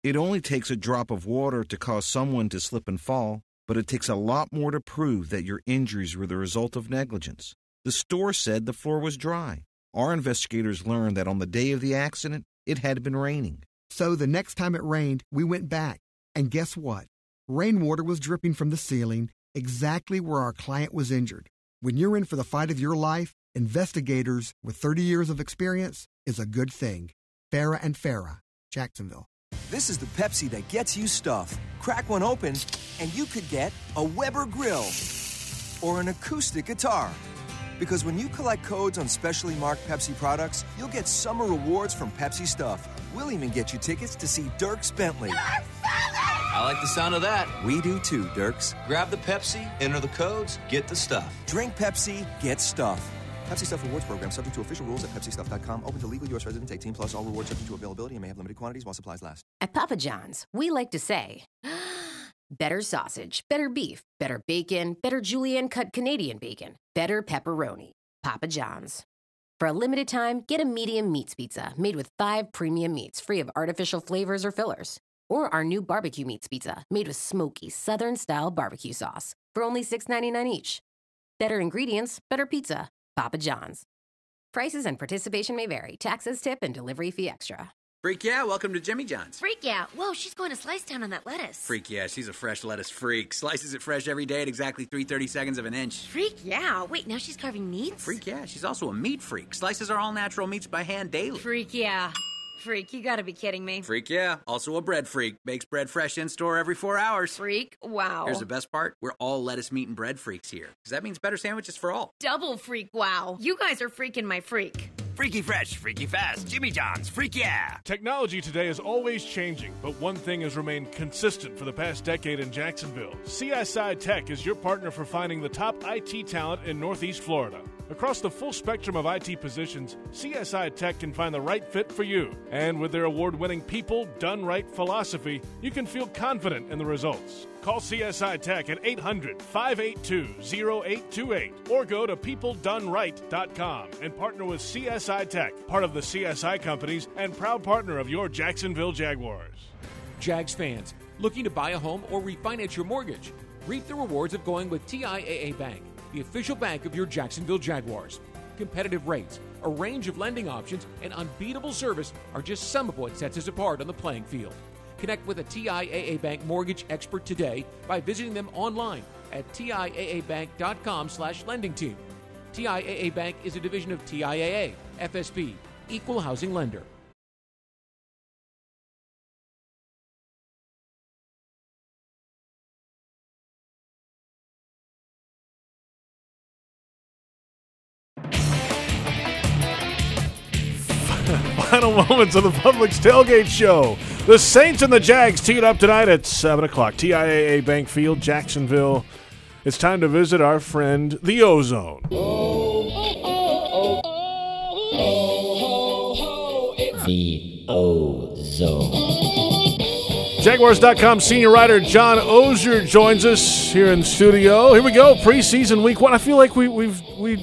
It only takes a drop of water to cause someone to slip and fall, but it takes a lot more to prove that your injuries were the result of negligence. The store said the floor was dry. Our investigators learned that on the day of the accident, it had been raining. So the next time it rained, we went back. And guess what? Rainwater was dripping from the ceiling exactly where our client was injured. When you're in for the fight of your life, investigators with 30 years of experience is a good thing. Farah and Farah, Jacksonville. This is the Pepsi that gets you stuff. Crack one open, and you could get a Weber grill or an acoustic guitar. Because when you collect codes on specially marked Pepsi products, you'll get summer rewards from Pepsi Stuff. We'll even get you tickets to see Dierks Bentley. I like the sound of that. We do too, Dierks. Grab the Pepsi, enter the codes, get the stuff. Drink Pepsi, get stuff. Pepsi Stuff Rewards Program subject to official rules at PepsiStuff.com. Open to legal U.S. residents 18+. All rewards subject to availability and may have limited quantities while supplies last. At Papa John's, we like to say, better sausage, better beef, better bacon, better julienne cut Canadian bacon, better pepperoni. Papa John's. For a limited time, get a medium meats pizza made with 5 premium meats free of artificial flavors or fillers. Or our new barbecue meats pizza made with smoky Southern-style barbecue sauce for only $6.99 each. Better ingredients, better pizza. Papa John's. Prices and participation may vary. Taxes, tip, and delivery fee extra. Freak yeah, welcome to Jimmy John's. Freak yeah. Whoa, she's going to Slice Town on that lettuce. Freak yeah, she's a fresh lettuce freak. Slices it fresh every day at exactly 3/32 of an inch. Freak yeah. Wait, now she's carving meats? Freak yeah, she's also a meat freak. Slices are all natural meats by hand daily. Freak yeah. Freak, you gotta be kidding me. Freak, yeah. Also a bread freak. Makes bread fresh in-store every 4 hours. Freak, wow. Here's the best part. We're all lettuce, meat, and bread freaks here. Because that means better sandwiches for all. Double freak, wow. You guys are freaking my freak. Freaky fresh, freaky fast, Jimmy John's, freak yeah! Technology today is always changing, but one thing has remained consistent for the past decade in Jacksonville. CSI Tech is your partner for finding the top IT talent in Northeast Florida. Across the full spectrum of IT positions, CSI Tech can find the right fit for you. And with their award-winning people, done right philosophy, you can feel confident in the results. Call CSI Tech at 800-582-0828 or go to peopledoneright.com and partner with CSI Tech, part of the CSI companies and proud partner of your Jacksonville Jaguars. Jags fans, looking to buy a home or refinance your mortgage? Reap the rewards of going with TIAA Bank, the official bank of your Jacksonville Jaguars. Competitive rates, a range of lending options, and unbeatable service are just some of what sets us apart on the playing field. Connect with a TIAA Bank mortgage expert today by visiting them online at TIAABank.com/lending team. TIAA Bank is a division of TIAA, FSB, Equal Housing Lender. Final moments of the Publix Tailgate Show. The Saints and the Jags teed up tonight at 7 o'clock. TIAA Bank Field, Jacksonville. It's time to visit our friend, the Ozone. The Ozone. Jaguars.com senior writer John Ozier joins us here in studio. Here we go, preseason week 1. I feel like we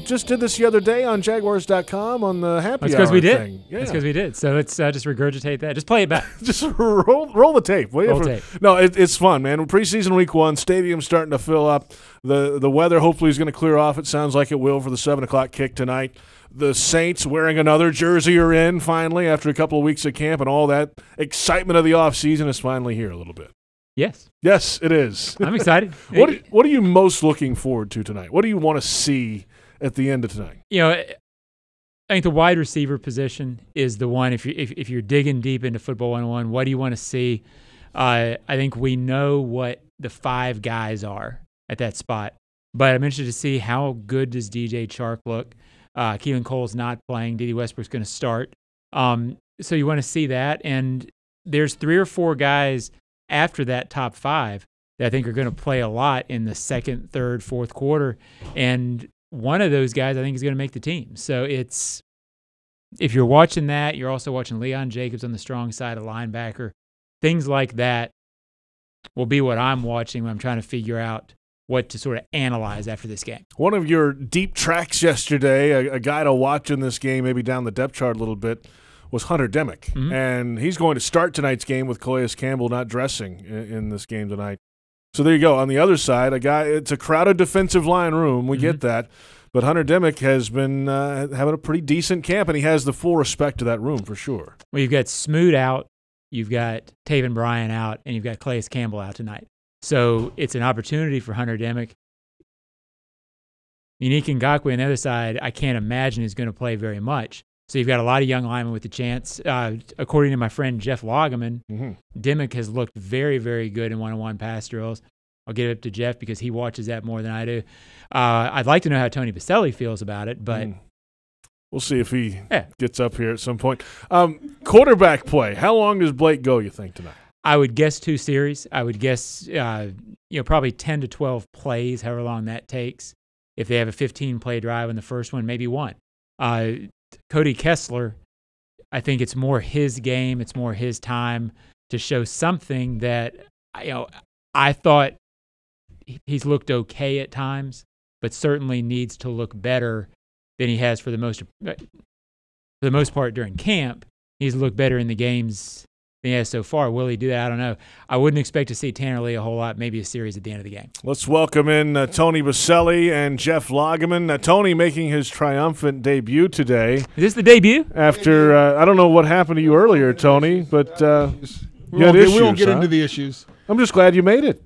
just did this the other day on Jaguars.com on the happy hour because we did. thing. That's because we did. So let's just regurgitate that. Just play it back. Just roll the tape. Roll tape. No, it's fun, man. Preseason week 1, stadium's starting to fill up. The weather hopefully is going to clear off. It sounds like it will for the 7 o'clock kick tonight. The Saints wearing another jersey are in finally after a couple of weeks of camp, and all that excitement of the offseason is finally here a little bit. Yes. Yes, it is. I'm excited. What are you most looking forward to tonight? What do you want to see at the end of tonight? I think the wide receiver position is the one. If you're digging deep into Football 101, what do you want to see? I think we know what the 5 guys are at that spot, but I'm interested to see how good does DJ Chark look. Keelan Cole's not playing. Dede Westbrook's going to start. So you want to see that. And there's 3 or 4 guys after that top 5 that I think are going to play a lot in the second, third, fourth quarter. And one of those guys I think is going to make the team. So if you're watching that, you're also watching Leon Jacobs on the strong side of linebacker. Things like that will be what I'm watching when I'm trying to figure out what to sort of analyze after this game. One of your deep tracks yesterday, a guy to watch in this game, maybe down the depth chart a little bit, was Hunter Demick. Mm-hmm. And he's going to start tonight's game with Calais Campbell not dressing in this game tonight. So there you go. On the other side, it's a crowded defensive line room. We get that. But Hunter Demick has been having a pretty decent camp, and he has the full respect to that room for sure. Well, you've got Smoot out, you've got Taven Bryan out, and you've got Calais Campbell out tonight. So it's an opportunity for Hunter Demick. Unique Ngakoue on the other side, I can't imagine is going to play very much. So you've got a lot of young linemen with the chance. According to my friend Jeff Lageman, Demick has looked very, very good in one-on-one pass drills. I'll give it to Jeff because he watches that more than I do. I'd like to know how Tony Baselli feels about it, but we'll see if he gets up here at some point. Quarterback play. How long does Blake go, you think, tonight? I would guess 2 series. I would guess probably 10 to 12 plays, however long that takes. If they have a 15-play drive in the first one, maybe 1. Cody Kessler, I think it's more his game. It's more his time to show something that I thought he's looked okay at times, but certainly needs to look better than he has for the most part during camp. He's looked better in the games than he has so far. Will he do that? I don't know. I wouldn't expect to see Tanner Lee a whole lot, maybe a series at the end of the game. Let's welcome in Tony Baselli and Jeff Lageman. Tony making his triumphant debut today. Is this the debut? After, I don't know what happened to you earlier, Tony, but we won't get into the issues. I'm just glad you made it.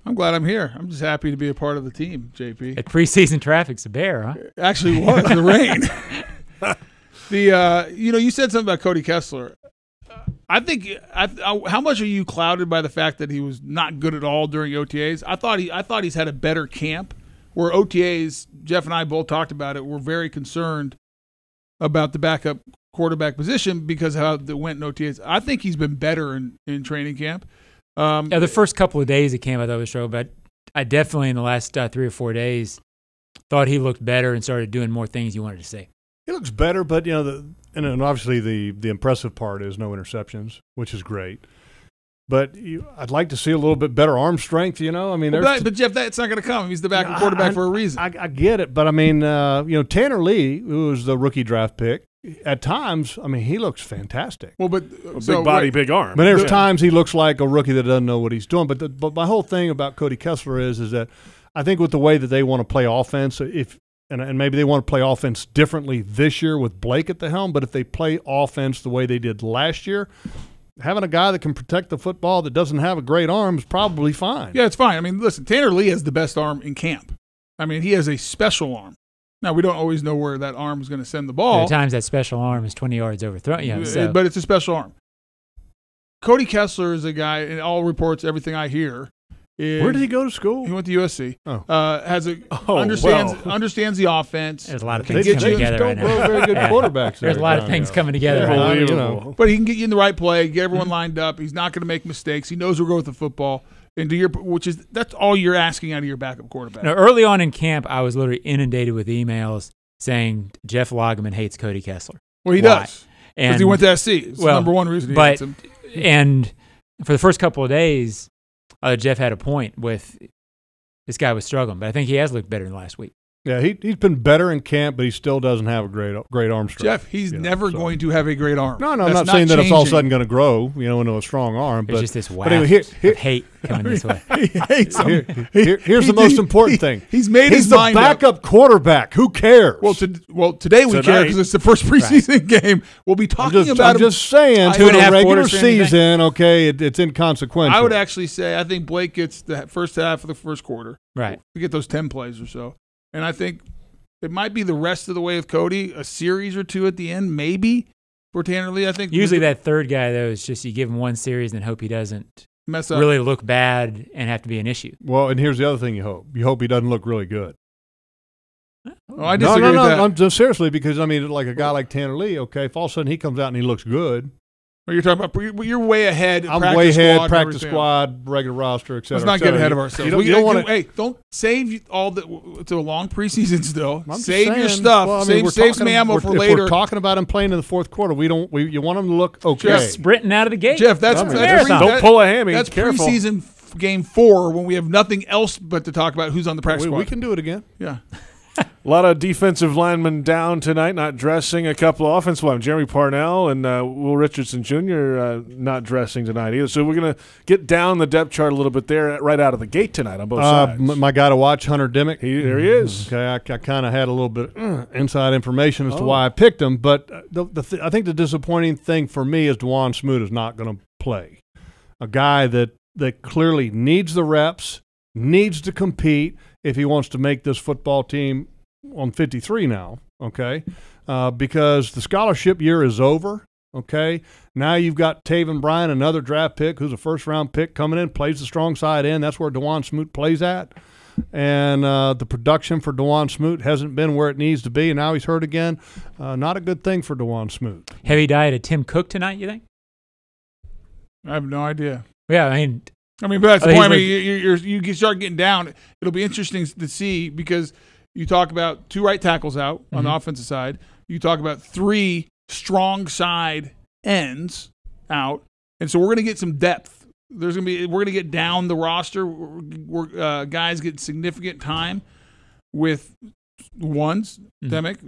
I'm glad I'm here. I'm just happy to be a part of the team, JP. At preseason traffic's a bear, huh? Actually, it was the rain. You said something about Cody Kessler. I think. How much are you clouded by the fact that he was not good at all during OTAs? I thought he's had a better camp. Where OTAs, Jeff and I both talked about it. We're very concerned about the backup quarterback position because of how it went in OTAs. I think he's been better in training camp. The first couple of days of camp I thought was strong, but I definitely in the last 3 or 4 days thought he looked better and started doing more things you wanted to see. He looks better, but and obviously the impressive part is no interceptions, which is great. But I'd like to see a little bit better arm strength, I mean, but Jeff, that's not going to come. He's the backup quarterback for a reason. I get it, but I mean, Tanner Lee, who was the rookie draft pick, at times, I mean, he looks fantastic. Well, but big body, big arm. But there's times he looks like a rookie that doesn't know what he's doing. But my whole thing about Cody Kessler is that I think with the way that they want to play offense, and maybe they want to play offense differently this year with Blake at the helm, but if they play offense the way they did last year, having a guy that can protect the football that doesn't have a great arm is probably fine. Yeah, it's fine. I mean, listen, Tanner Lee has the best arm in camp. I mean, he has a special arm. Now, we don't always know where that arm is going to send the ball. At times, that special arm is 20 yards overthrown. But it's a special arm. Cody Kessler is a guy, in all reports, everything I hear. Where did he go to school? He went to USC. Oh. Understands the offense. There's a lot of things coming together right now. Very good quarterbacks. There's a lot of things coming together. But he can get you in the right play, get everyone lined up. He's not going to make mistakes. He knows where to go with the football. And that's all you're asking out of your backup quarterback. Now, early on in camp, I was literally inundated with emails saying Jeff Lageman hates Cody Kessler. Well, he does. Because he went to SC. It's the number one reason he hates him. And for the first couple of days, Jeff had a point with this guy was struggling, but I think he has looked better than last week. Yeah, he's been better in camp, but he still doesn't have a great arm strength. Jeff, he's never going to have a great arm. No, I'm not saying that it's all of a sudden going to grow, into a strong arm. There's just this waft of hate coming this way. He hates him. Here's the most important thing. He's made his the mind backup quarterback. Who cares? Well, today we care because it's the first preseason game. We'll be talking about I'm just saying, to the regular season, it's inconsequential. I would actually say I think Blake gets the first half of the first quarter. Right. To get those 10 plays or so. And I think it might be the rest of the way with Cody, a series or two at the end, maybe, for Tanner Lee. I think usually that third guy, though, is just you give him one series and hope he doesn't mess up, really look bad and have to be an issue. Well, and here's the other thing you hope. You hope he doesn't look really good. Oh, I disagree with that. I'm just seriously, because, I mean, like a guy like Tanner Lee, okay, if all of a sudden he comes out and he looks good. Well, you're talking about you're way ahead. I'm way ahead. Practice squad, regular roster, etc. Let's not get ahead of ourselves. You don't want to. Hey, don't save all the. It's a long preseason still. Save your stuff. Well, I mean, save some ammo for later. We're talking about him playing in the fourth quarter. You want him to look okay. Jeff, sprinting out of the gate. Jeff, that's don't pull a hammy. That's careful. Preseason game 4 when we have nothing else but to talk about who's on the practice squad. We can do it again. Yeah. A lot of defensive linemen down tonight, not dressing. A couple of offensive linemen, Jeremy Parnell and Will Richardson Jr. Not dressing tonight either. So we're going to get down the depth chart a little bit there right out of the gate tonight on both sides. My guy to watch, Hunter Dimmick. There he is. Okay, I kind of had a little bit inside information as to why I picked him. But I think the disappointing thing for me is DeJuan Smoot is not going to play. A guy that clearly needs the reps, needs to compete if he wants to make this football team on 53 now, okay, because the scholarship year is over, okay. Now you've got Taven Bryan, another draft pick who's a first-round pick coming in, plays the strong side end. That's where DeJuan Smoot plays at. And the production for DeJuan Smoot hasn't been where it needs to be, and now he's hurt again. Not a good thing for DeJuan Smoot. Heavy diet of Tim Cook tonight, you think? I have no idea. Yeah, I mean, but that's the point. I mean, you start getting down. It'll be interesting to see because you talk about 2 right tackles out on the offensive side. You talk about 3 strong side ends out, and so we're going to get some depth. We're going to get down the roster. Guys get significant time with ones. Demick,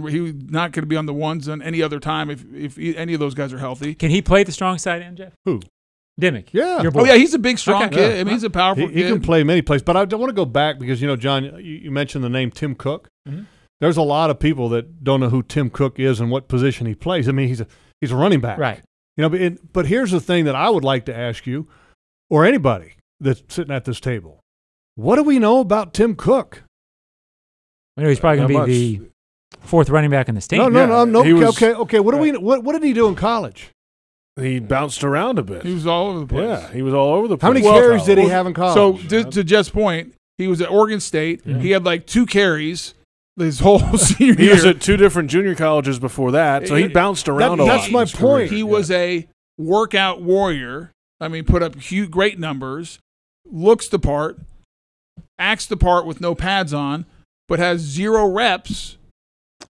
he's not going to be on the ones on any other time if any of those guys are healthy. Can he play the strong side end, Jeff? Who? Demick. Yeah. Oh, yeah, he's a big, strong kid. I mean, he's a powerful kid. He can play many places. But I want to go back because, John, you mentioned the name Tim Cook. Mm-hmm. There's a lot of people that don't know who Tim Cook is and what position he plays. I mean, he's a running back. Right. But here's the thing that I would like to ask you or anybody that's sitting at this table. What do we know about Tim Cook? I know he's probably going to be the 4th running back in the state. No. Okay. What did he do in college? He bounced around a bit. He was all over the place. Yeah, he was all over the place. How many carries did he have in college? So to Jeff's point, he was at Oregon State. Yeah. He had like 2 carries his whole senior year. He was at 2 different junior colleges before that, so he bounced around a lot. That's my point. He was a workout warrior. I mean, put up great numbers, looks the part, acts the part with no pads on, but has 0 reps.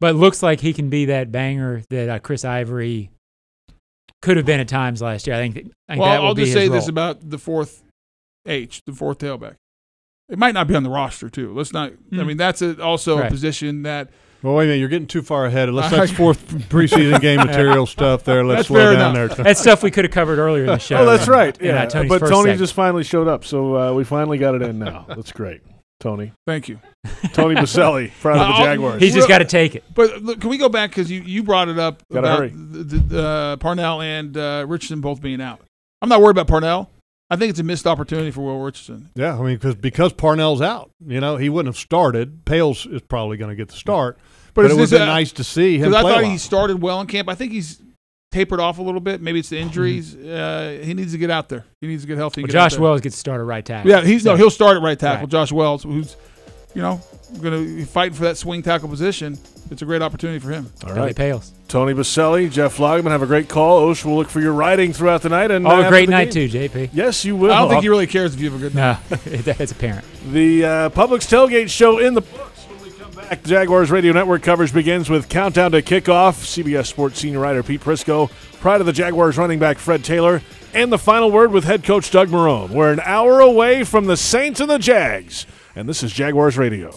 But looks like he can be that banger that Chris Ivory could have been at times last year. I think I'll just say this about the fourth tailback. It might not be on the roster too. Let's not. I mean, that's also a position that. Well, wait a minute. You're getting too far ahead. Unless that's fourth preseason game material stuff there. Let's slow down there. That's stuff we could have covered earlier in the show. Oh, that's right. Yeah, but Tony segment. just finally showed up, so we finally got it in now. That's great. Tony. Thank you. Tony Baselli, proud of the Jaguars. He's just got to take it. But look, can we go back because you brought it up about hurry. The Parnell and Richardson both being out. I'm not worried about Parnell. I think it's a missed opportunity for Will Richardson. Yeah, I mean, because Parnell's out. You know, he wouldn't have started. Pales is probably going to get the start. But it would have been nice to see him play. I thought he started well in camp. I think he's tapered off a little bit. Maybe it's the injuries. He needs to get out there. He needs to get healthy. Well, Josh Wells gets to start at right tackle. Yeah, he'll start at right tackle. Right. Josh Wells, who's going to be fighting for that swing tackle position. It's a great opportunity for him. All right, Pales. Tony Baselli, Jeff Flogman, have a great call. Osh will look for your writing throughout the night. And a great night too, JP. Yes, you will. I don't think he really cares if you have a good night. No, it's apparent. The Publix Tailgate Show in the books. When we come back, the Jaguars Radio Network coverage begins with countdown to kickoff. CBS Sports senior writer Pete Prisco, pride of the Jaguars running back Fred Taylor, and the final word with head coach Doug Marrone. We're an hour away from the Saints and the Jags, and this is Jaguars Radio.